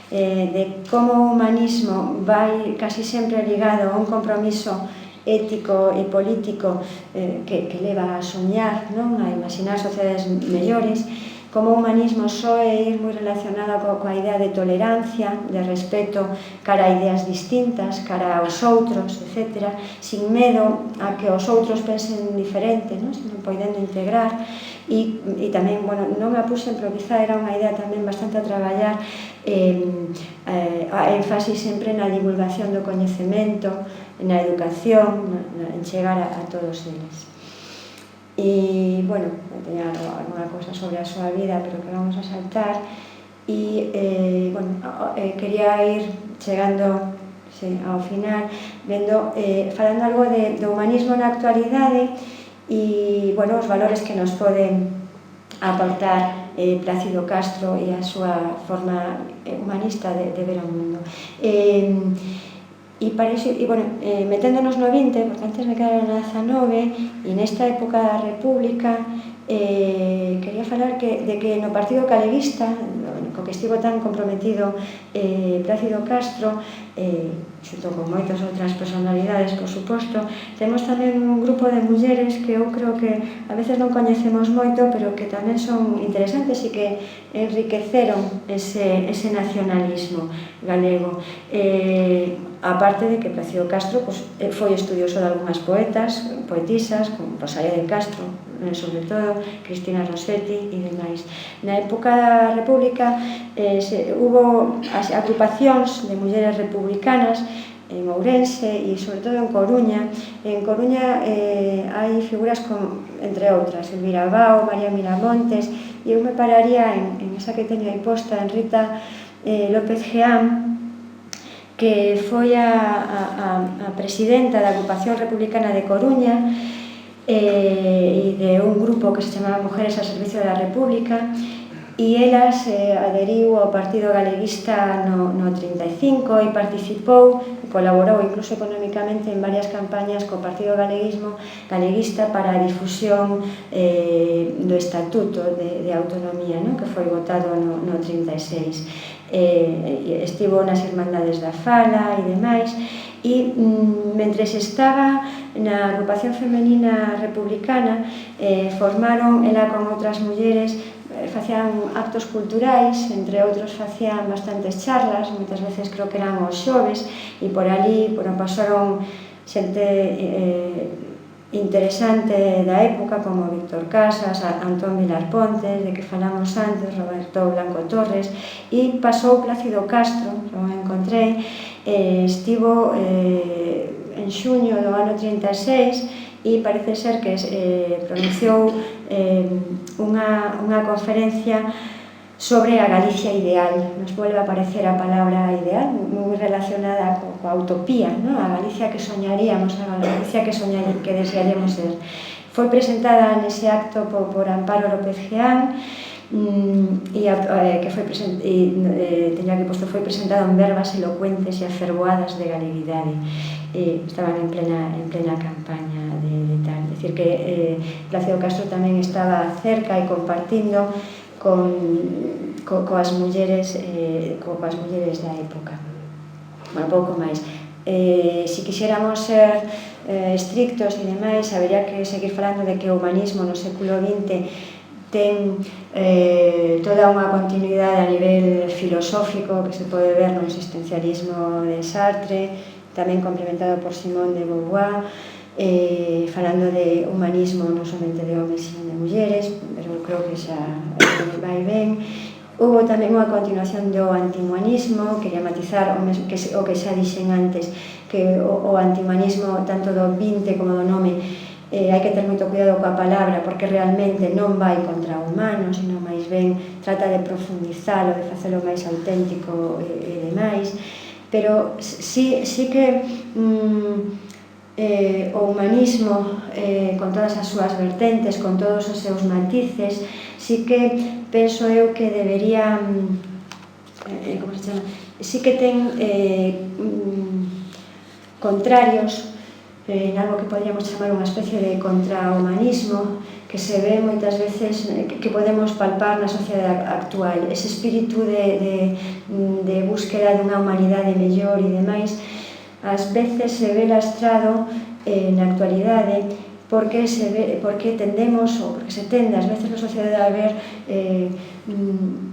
de como o humanismo vai casi sempre ligado a un compromiso ético e político que leva a soñar, non? A imaginar sociedades mellores, como o humanismo soe ir moi relacionado coa idea de tolerancia, de respeto cara a ideas distintas, cara aos outros, etc., sin medo a que os outros pensen diferente, sino podendo integrar. E tamén, bueno, non a puxen, pero quizá era unha idea tamén bastante a traballar, a énfasis sempre na divulgación do coñecemento, na educación, en chegar a todos eles. E, bueno, teña alguna cosa sobre a súa vida, pero que vamos a saltar. E, bueno, quería ir chegando ao final, falando algo do humanismo na actualidade e, bueno, os valores que nos poden aportar Plácido Castro e a súa forma humanista de ver o mundo. E para iso, bueno, meténdonos no 20, porque antes me quedara na 19, e nesta época da República, quería falar de que no Partido Galeguista, co que estivo tan comprometido Plácido Castro, xunto con moitas outras personalidades, por suposto, temos tamén un grupo de mulleres que eu creo que a veces non coñecemos moito, pero que tamén son interesantes e que enriqueceron ese nacionalismo galego. Aparte de que Plácido Castro foi estudioso de algunhas poetisas, como Rosalía de Castro, sobre todo, Cristina Rossetti e demais. Na época da República hubo agrupacións de mulleres republicanas en Ourense e sobre todo en Coruña. En Coruña hai figuras entre outras, Elvira Bao, María Miramontes, e eu me pararía en esa que teño aí posta, en Rita López Geám, que foi a presidenta da agrupación republicana de Coruña e de un grupo que se chamaba Mujeres ao Servicio da República, e ela se adheriu ao Partido Galeguista no 35 e participou e colaborou incluso económicamente en varias campañas co Partido Galeguista para a difusión do Estatuto de Autonomía, que foi votado no 36. Estivo nas Irmandades da Fala e demais, e mentres estaba na agrupación femenina republicana formaron ela con outras mulleres, facían actos culturais, entre outros facían bastantes charlas, moitas veces creo que eran os xoves, e por ali pasaron xente interesante da época como Víctor Casas, Antón Vilar Pontes, de que falamos antes, Roberto Blanco Torres, e pasou Plácido Castro, o encontrei, estivo en xuño do ano 36 e parece ser que pronunciou unha conferencia sobre a Galicia ideal. Nos volve a aparecer a palabra ideal, moi relacionada coa utopía, a Galicia que soñaríamos, a Galicia que desearíamos ser. Foi presentada nese acto por Amparo López Geán, que foi presentado en verbas elocuentes e afervoadas de galeguidade. Estaban en plena campaña de tal. É dicir que Plácido Castro tamén estaba cerca e compartindo coas mulleres da época. Bueno, pouco máis. Se quixéramos ser estrictos e demais, habería que seguir falando de que o humanismo no século XX ten toda unha continuidade a nivel filosófico que se pode ver no existencialismo de Sartre, tamén complementado por Simone de Beauvoir, falando de humanismo non somente de homens e de mulleres, pero creo que xa vai ben. Hubo tamén unha continuación do antihumanismo, quería matizar o que xa dixen antes, que o antihumanismo tanto do 20 como do nome hai que ter moito cuidado coa palabra, porque realmente non vai contra o humano, sino máis ben trata de profundizalo, de facelo máis auténtico e demais, pero sí que o humanismo, con todas as súas vertentes, con todos os seus matices, sí que penso eu que debería, como se chama, sí que ten contrarios, en algo que podríamos chamar unha especie de contrahumanismo que se ve moitas veces, que podemos palpar na sociedade actual. Ese espírito de búsqueda dunha humanidade mellor e demais, ás veces se ve lastrado na actualidade porque tendemos, ou porque se tende ás veces na sociedade a ver un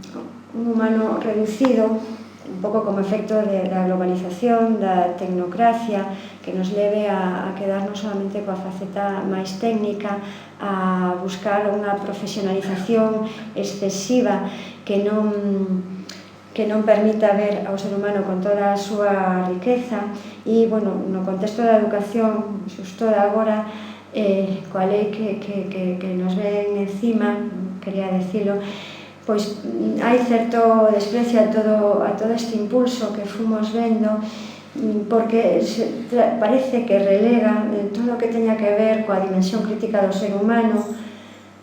humano reducido, un pouco como efecto da globalización, da tecnocracia, que nos leve a quedarnos solamente coa faceta máis técnica, a buscar unha profesionalización excesiva que non permita ver ao ser humano con toda a súa riqueza. E, bueno, no contexto da educación, xusto de agora, coa lei que nos ven encima, quería decilo, pois hai certo desprecio a todo este impulso que fomos vendo, porque parece que relega todo o que teña que ver coa dimensión crítica do ser humano,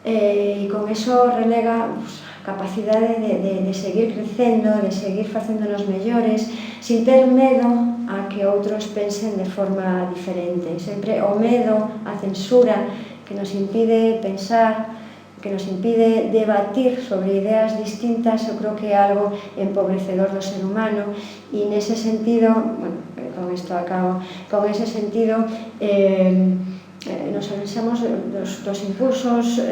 e con eso relega a capacidade de seguir crecendo, de seguir facéndonos mellores, sin ter medo a que outros pensen de forma diferente. Sempre o medo, a censura, que nos impide pensar, que nos impide debatir sobre ideas distintas, eu creo que é algo empobrecedor do ser humano, e nese sentido, bueno, con isto acabo, con ese sentido nos alexamos dos impulsos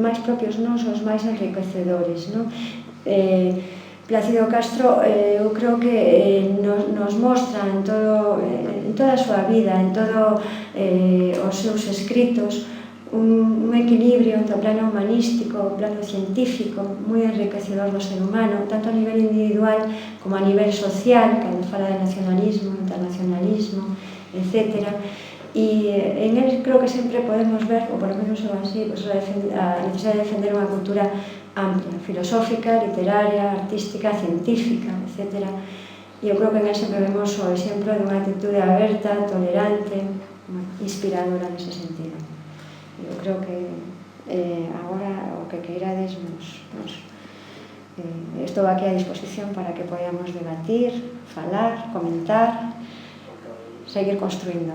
máis propios nosos, máis enriquecedores, non? Plácido Castro, eu creo que nos mostra en toda a súa vida, en todos os seus escritos, un equilibrio entre o plano humanístico, o plano científico, moi enriquecedor do ser humano, tanto a nivel individual como a nivel social, cando fala de nacionalismo, internacionalismo, etc. E en él creo que sempre podemos ver, ou por lo menos eu así, a necesidade de defender unha cultura amplia, filosófica, literaria, artística, científica, etc. E eu creo que en él sempre vemos o exemplo dunha actitude aberta, tolerante, inspiradora nese sentido. Eu creo que agora o que queirades nos Estou aquí a disposición para que podamos debatir, falar, comentar, seguir construindo.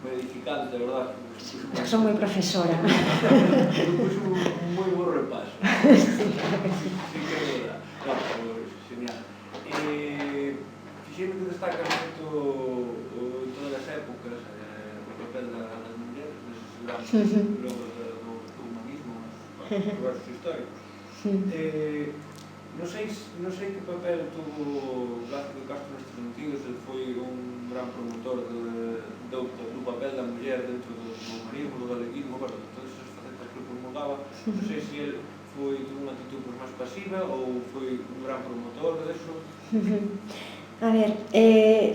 Muy edificante, de verdad. Son moi profesora. Puso un moi bo repaso. Sí, claro que sí. Sí que é verdad. Claro, genial. Fixeme que destaca moito en todas as épocas o papel das mulleres neses grandes logros do humanismo, os diversos históricos. Non sei que papel tuvo Plácido Castro neste sentido, se foi un gran promotor do papel da muller dentro do humanismo, do galeguismo, todas esas facetas que promulgaba. Non sei se ele tuvo unha actitud máis pasiva ou foi un gran promotor deso. A ver,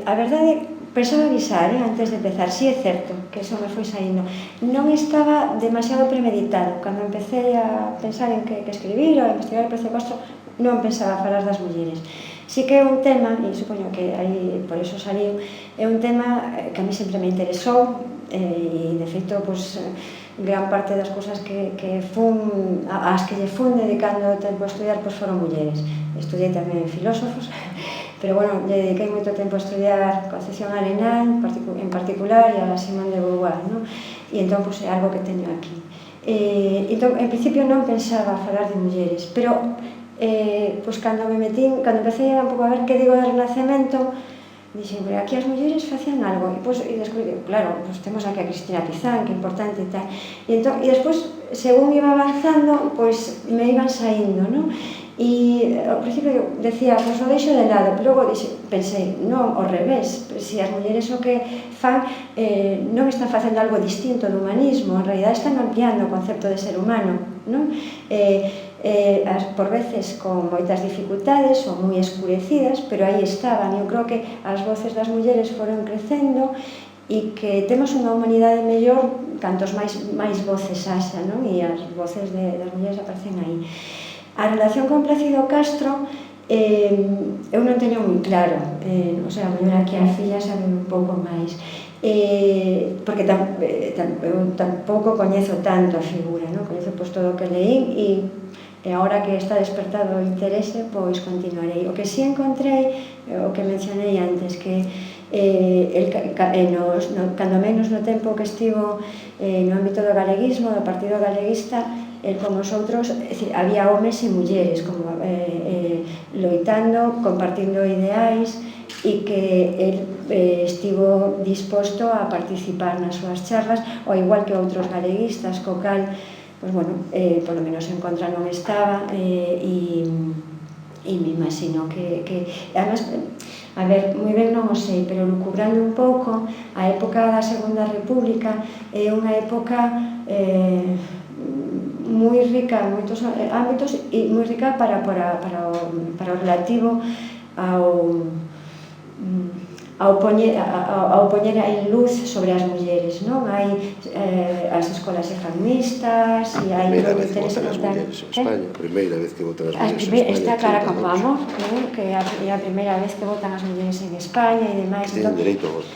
a verdade, pensaba avisar antes de empezar, si é certo que eso me foi saindo. Non estaba demasiado premeditado. Cando empecé a pensar en que escribir ou a investigar o Plácido Castro, non pensaba falar das mulleres. Si que é un tema, e supoño que aí por eso saliu, é un tema que a mí sempre me interesou, e de feito, gran parte das cousas as que lle fun dedicando tempo a estudiar foron mulleres. Estudiei tamén filósofos, pero bueno, lle dediquei moito tempo a estudiar Concepción Arenal en particular e a Simone de Beauvoir, e entón é algo que teño aquí. Entón, en principio non pensaba falar de mulleres, pero cando empecé un pouco a ver que digo do Renacemento, dixen, aquí as mulleres facían algo, e descubrí, claro, temos aquí a Cristina Pizán, que é importante e tal, e despois, según iba avanzando, me iban saindo, non? E ao principio decía, o deixo de lado, pero logo pensei, non, ao revés, se as mulleres o que fan non están facendo algo distinto do humanismo, en realidad están ampliando o concepto de ser humano, non? Por veces con moitas dificultades ou moi escurecidas, pero aí estaban. Eu creo que as voces das mulleres foron crecendo e que temos unha humanidade mellor cantos máis voces haxa, non? E as voces das mulleres aparecen aí. A relación con Plácido Castro eu non teño moi claro, o sea, a mellor aquí a filla sabe un pouco máis, porque eu tampouco coñezo tanto a figura, coñezo todo o que leí e agora que está despertado o interese, continuarei. O que si encontrei, o que mencionei antes, que cando menos no tempo que estivo no ámbito do galeguismo, do Partido Galeguista, como os outros, había homes e mulleres loitando, compartindo ideais, e que el estivo disposto a participar nas súas charlas, ao igual que outros galeguistas, co cal, polo menos en contra non estaba, e me imagino que además, a ver, moi ben non o sei, pero lucubrando un pouco, a época da Segunda República é unha época moi rica en moitos ámbitos e moi rica para o relativo ao poñer en luz sobre as mulleres, non? Hai as escolas feministas e hai Primeira vez que votan as mulleres en España. Primeira vez que votan as mulleres en España. Está Clara Campoamor, que é a primeira vez que votan as mulleres en España e demais. Que teñen dereito ao voto.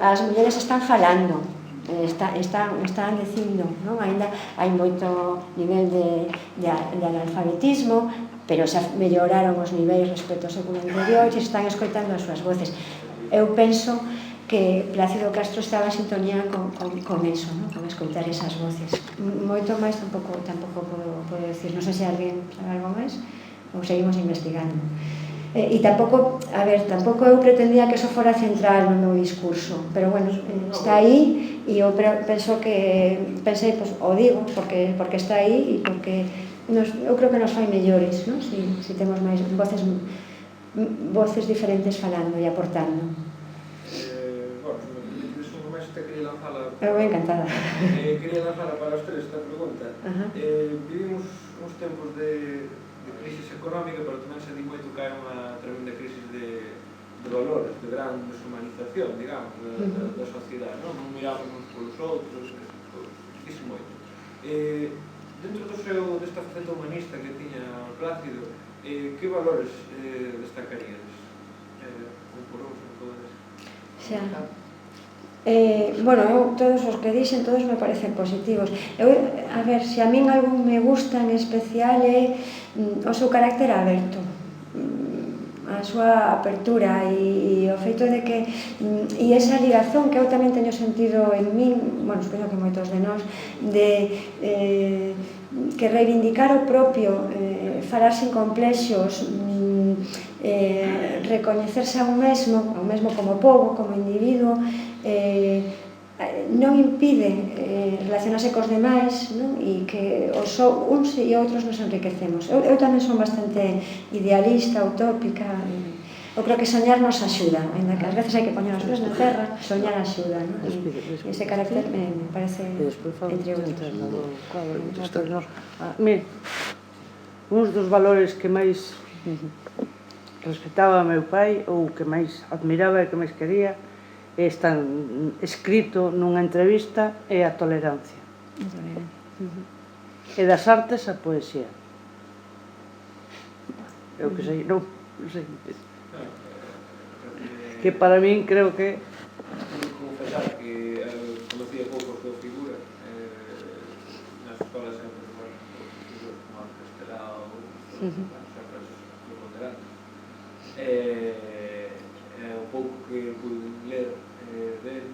As mulleres están falando, están dicindo, non? Ainda hai moito nivel de analfabetismo, pero xa melloraron os niveis respecto ao século anterior e están escoitando as súas voces. Eu penso que Plácido Castro estaba en sintonía con eso, con escoitar esas voces. Moito máis tampouco podo decir. Non sei se alguén sabe algo máis ou seguimos investigando. E tampouco eu pretendía que eso fora central no meu discurso, pero bueno, está aí e eu penso que pensei, o digo porque está aí e porque eu creo que nos fai mellores, se temos máis voces diferentes falando e aportando. Eu encantada. Quería lanzala para os tres esta pregunta. Vivimos uns tempos de crisis económica, pero tamén se di moito que hai unha tremenda crisis de valores, de gran deshumanización, digamos, da sociedade, non miramos uns polos outros, dixo moito. dentro desta faceta humanista que tiña Plácido, que valores destacarías? Un por outro, todo eso. Xa. Bueno, eu todos os que dixen, todos me parecen positivos. A ver, se a min algún me gusta en especial é o seu carácter aberto, a súa apertura e o feito de que e esa ligazón que eu tamén teño sentido en min, bueno, espero que moitos de nós, de que reivindicar o propio, falar sin complexos, recoñecerse a un mesmo como pobo, como individuo, non impide relacionarse cos demais, non? E que uns e outros nos enriquecemos. Eu tamén son bastante idealista, utópica. Eu creo que soñar nos axuda, ainda que ás veces hai que poñer os pés na terra, soñar axuda, non? E ese carácter me parece entre outros. Mire, uns dos valores que máis respetaba meu pai, ou que máis admiraba e que máis quería, está escrito nunha entrevista, é a tolerancia. E das artes a poesía. Eu que sei, non sei. Que para min creo que... Confesar que conocía pouco a súa figura nas escolas sempre, bueno, figuras como Castelao, sempre as ponderantes. O pouco que pude ler del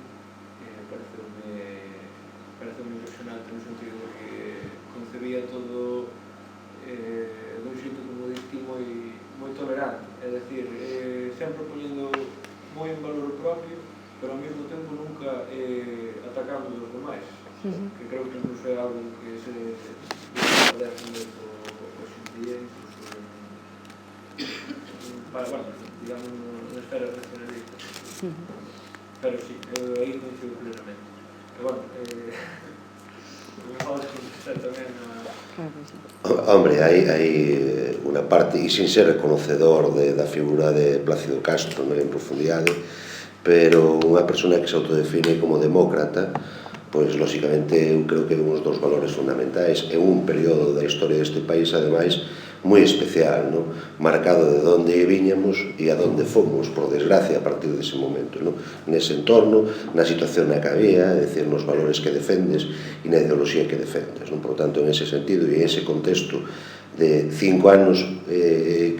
pareceu-me impresionante no sentido de que concebía todo dun xeito, como dixi, moi tolerante, é dicir, sempre poñendo moi en valor propio, pero ao mesmo tempo nunca atacando os demais, que creo que incluso é algo que se agradece moito hoxe en día, incluso digamos, na esfera nacionalista. Pero sí, aí coincido plenamente. E, bueno, me podes contestar tamén a... Hombre, hai unha parte, e sin ser reconocedor da figura de Plácido Castro en profundidade, pero unha persona que se autodefine como demócrata, pois, lóxicamente, eu creo que é un dos valores fundamentais. É un período da historia deste país, ademais, moi especial, no? Marcado de onde viñamos e a onde fomos, por desgracia, a partir dese momento, no? Nese entorno, na situación na que había, é dicir, nos valores que defendes e na ideoloxía que defendes, non? Por tanto, en ese sentido e en ese contexto de 5 anos,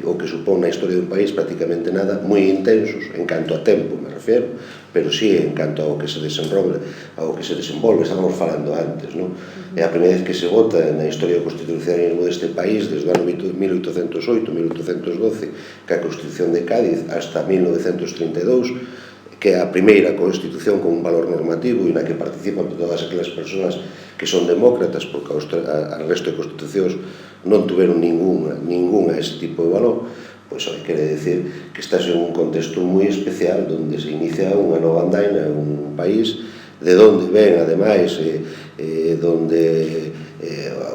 o que supón na historia dun país prácticamente nada, moi intensos, en canto a tempo me refiero, pero sí en canto ao que se desenvolve, estábamos falando antes, non? É a primeira vez que se vota na historia do constitucionalismo deste país, desde o ano 1808, 1812, que a Constitución de Cádiz, hasta 1932, que é a primeira Constitución con un valor normativo e na que participan todas aquelas persoas que son demócratas, porque o resto de constitucións non tuveron ninguna ese tipo de valor, pois hai quere decir que estás en un contexto moi especial onde se inicia unha nova andaina en un país de onde ven, ademais, onde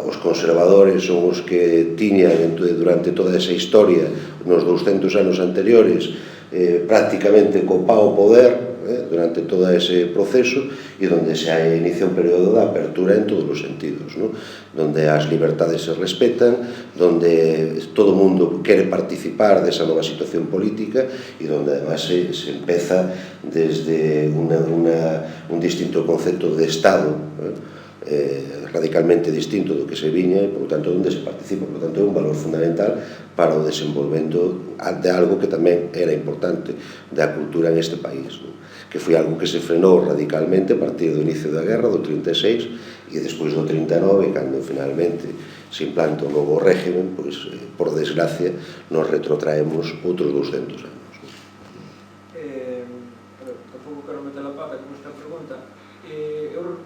os conservadores son os que tiñan durante toda esa historia nos 200 anos anteriores prácticamente copado o poder durante todo ese proceso e onde se inicia un período de apertura en todos os sentidos, ¿no? Donde as libertades se respetan, donde todo o mundo quere participar desa nova situación política e donde además se empeza desde un distinto concepto de Estado radicalmente distinto do que se viña e, por tanto, onde se participa. Por tanto, é un valor fundamental para o desenvolvendo de algo que tamén era importante da cultura en este país, ¿no? Que foi algo que se frenou radicalmente a partir do inicio da guerra, do 36, e despois do 39, cando finalmente se implanta o novo régimen, pois, por desgracia, nos retrotraemos outros 200 anos. Tampouco quero meter a pata con esta pregunta. Eu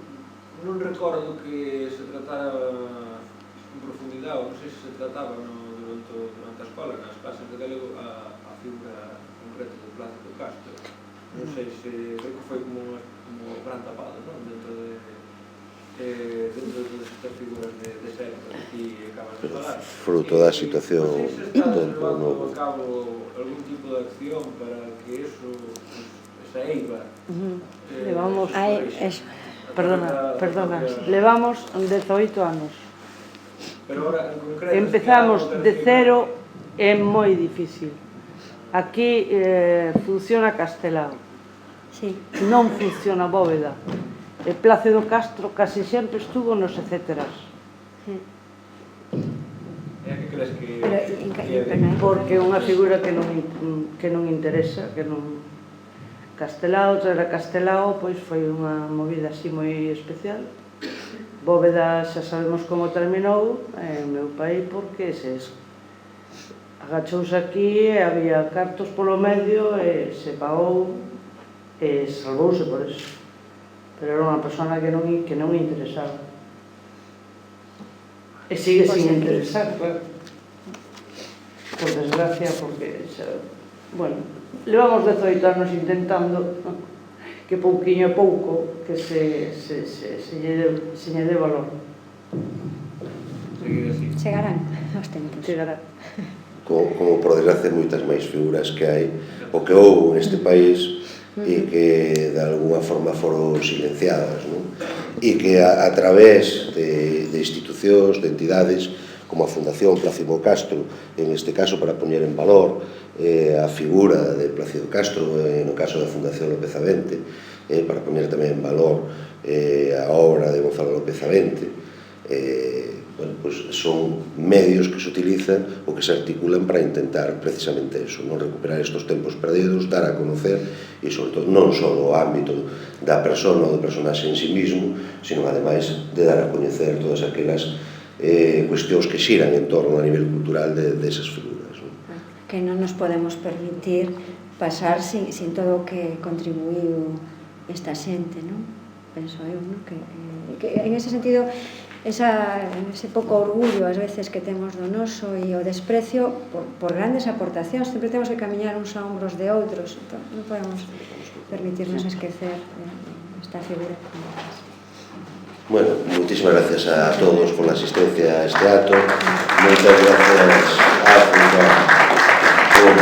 non recordo que se tratara en profundidade, ou non sei se trataba durante a escola, nas clases de galego, a figura concreta de Plácido Castro. Non sei se creo que foi como gran tapado, non? Dentro de todas estas figuras de sempre que aquí acabas de falar. Fruto da situación do novo. A cabo algún tipo de acción para que eso, esa eiva levamos perdona, levamos 18 anos Pero ahora, en concreto... Empezamos de cero, é moi difícil. Aquí funciona Castelao, Sí. non funciona Bóveda. E Plácido Castro casi sempre estuvo nos etcéteras. E a que crees que... Porque é unha figura que non interesa, que non... Castelao, traer a Castelao, pois foi unha movida así moi especial. Bóveda xa sabemos como terminou, o meu pai porque se agachouse aquí e había cartos polo medio e se pagou e salvouse por eso. Pero era unha persona que non interesaba. E sigue sin interesar, claro. Por desgracia, porque bueno, levamos 18 anos intentando que pouquiño a pouco que se lle dé valor. Seguir así. Chegarán os tempos. Chegará. Como por desgracia moitas máis figuras que hai o que houve neste país e que de alguna forma foron silenciadas, non? E que a través de institucións, de entidades como a Fundación Plácido Castro, en este caso para poñer en valor a figura de Plácido Castro, no caso da Fundación López Avente, para poñer tamén en valor a obra de Gonzalo López Avente, bueno, pues son medios que se utilizan ou que se articulan para intentar precisamente eso, non recuperar estos tempos perdidos, dar a conocer e sobre todo non só o ámbito da persona ou do personaxe en sí mismo, sino ademais de dar a coñecer todas aquelas cuestións que xiran en torno a nivel cultural desas figuras, non? Que non nos podemos permitir pasar sin todo o que contribuiu esta xente, non? Penso eu, non? Que en ese sentido ese pouco orgullo ás veces que temos do noso e o desprecio por grandes aportacións, sempre temos que camiñar uns a ombros de outros, entón non podemos permitirnos esquecer esta figura. Bueno, moitísimas gracias a todos por la asistencia a este acto. Moitas gracias a África por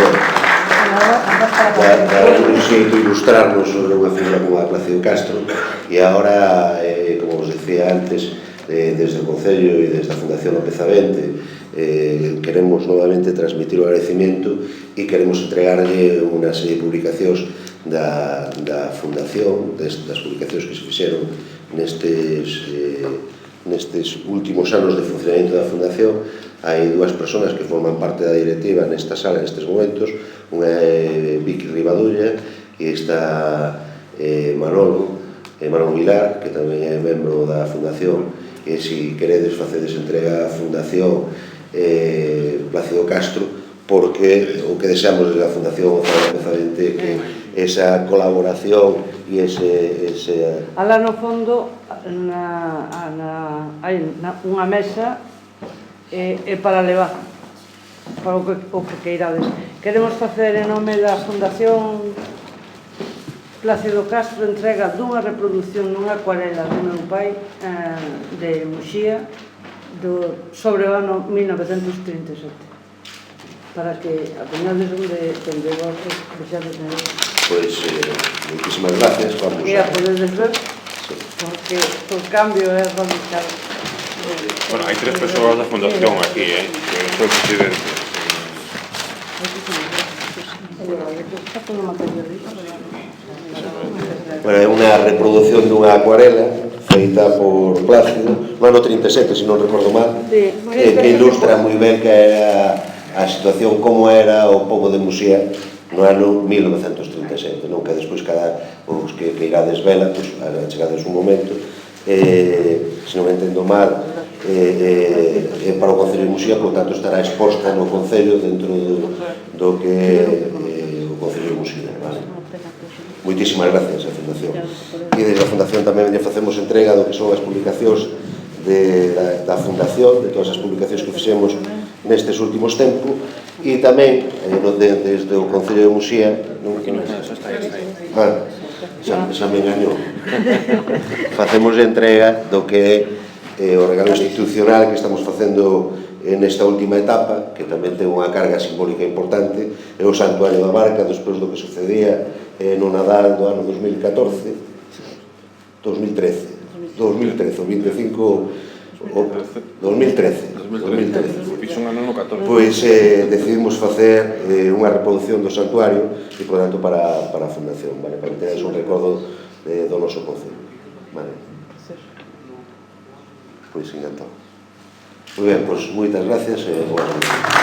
dar un xeito ilustrarnos sobre unha figura como a Plácido Castro. E agora, como os decía antes, desde o Concello e desde a Fundación López Avente queremos novamente transmitir o agradecimiento e queremos entregarlle unha serie de publicacións da Fundación, das publicacións que se fixeron nestes últimos anos de funcionamento da Fundación. Hai dúas persoas que forman parte da directiva nesta sala nestes momentos, unha é Vicky Rivadulla e está Manolo Vilar, que tamén é membro da Fundación, e se queredes facedes entrega á Fundación Plácido Castro, porque o que deseamos desde a Fundación Gonzalo López Avente que esa colaboración e ese... Alá no fondo hai unha mesa para levar para o que queirades. Queremos facer en nome da Fundación Plácido Castro entrega dunha reproducción dunha acuarela do meu pai de Muxía sobre o ano 1937, para que apeñades onde vos deixades de ver. Pois, moitísimas gracias. E a podedes ver, porque o cambio é radical. Bueno, hai 3 persoas da Fundación aquí, que son presidentes. Bueno, é unha reproducción dunha acuarela feita por Plácido no ano 37, se non recordo mal, que ilustra moi ben que era a situación, como era o pobo de Muxía no ano 1937, non? Que despois os que irades vela, chegades un momento, se non entendo mal, para o Concello de Muxía, por tanto estará exposta no Concello dentro do que o Concello de Muxía, vale? Moitísimas gracias á Fundación. E desde a Fundación tamén lle facemos entrega do que son as publicacións da Fundación, de todas as publicacións que fixemos nestes últimos tempos, e tamén desde o Concello de Muxía xa me engañou, facemos entrega do que é o regalo institucional que estamos facendo nesta última etapa, que tamén ten unha carga simbólica importante, é o Santuario da Barca, despois do que sucedía no Nadal do ano 2013, o 25 2013. Fixo un ano no 14. Pois decidimos facer unha reproducción do santuario e, por tanto, para a Fundación, vale? Para que tedes un recordo do noso concello. Vale? Pois encantado. Moi ben, pois moitas gracias e boa noite.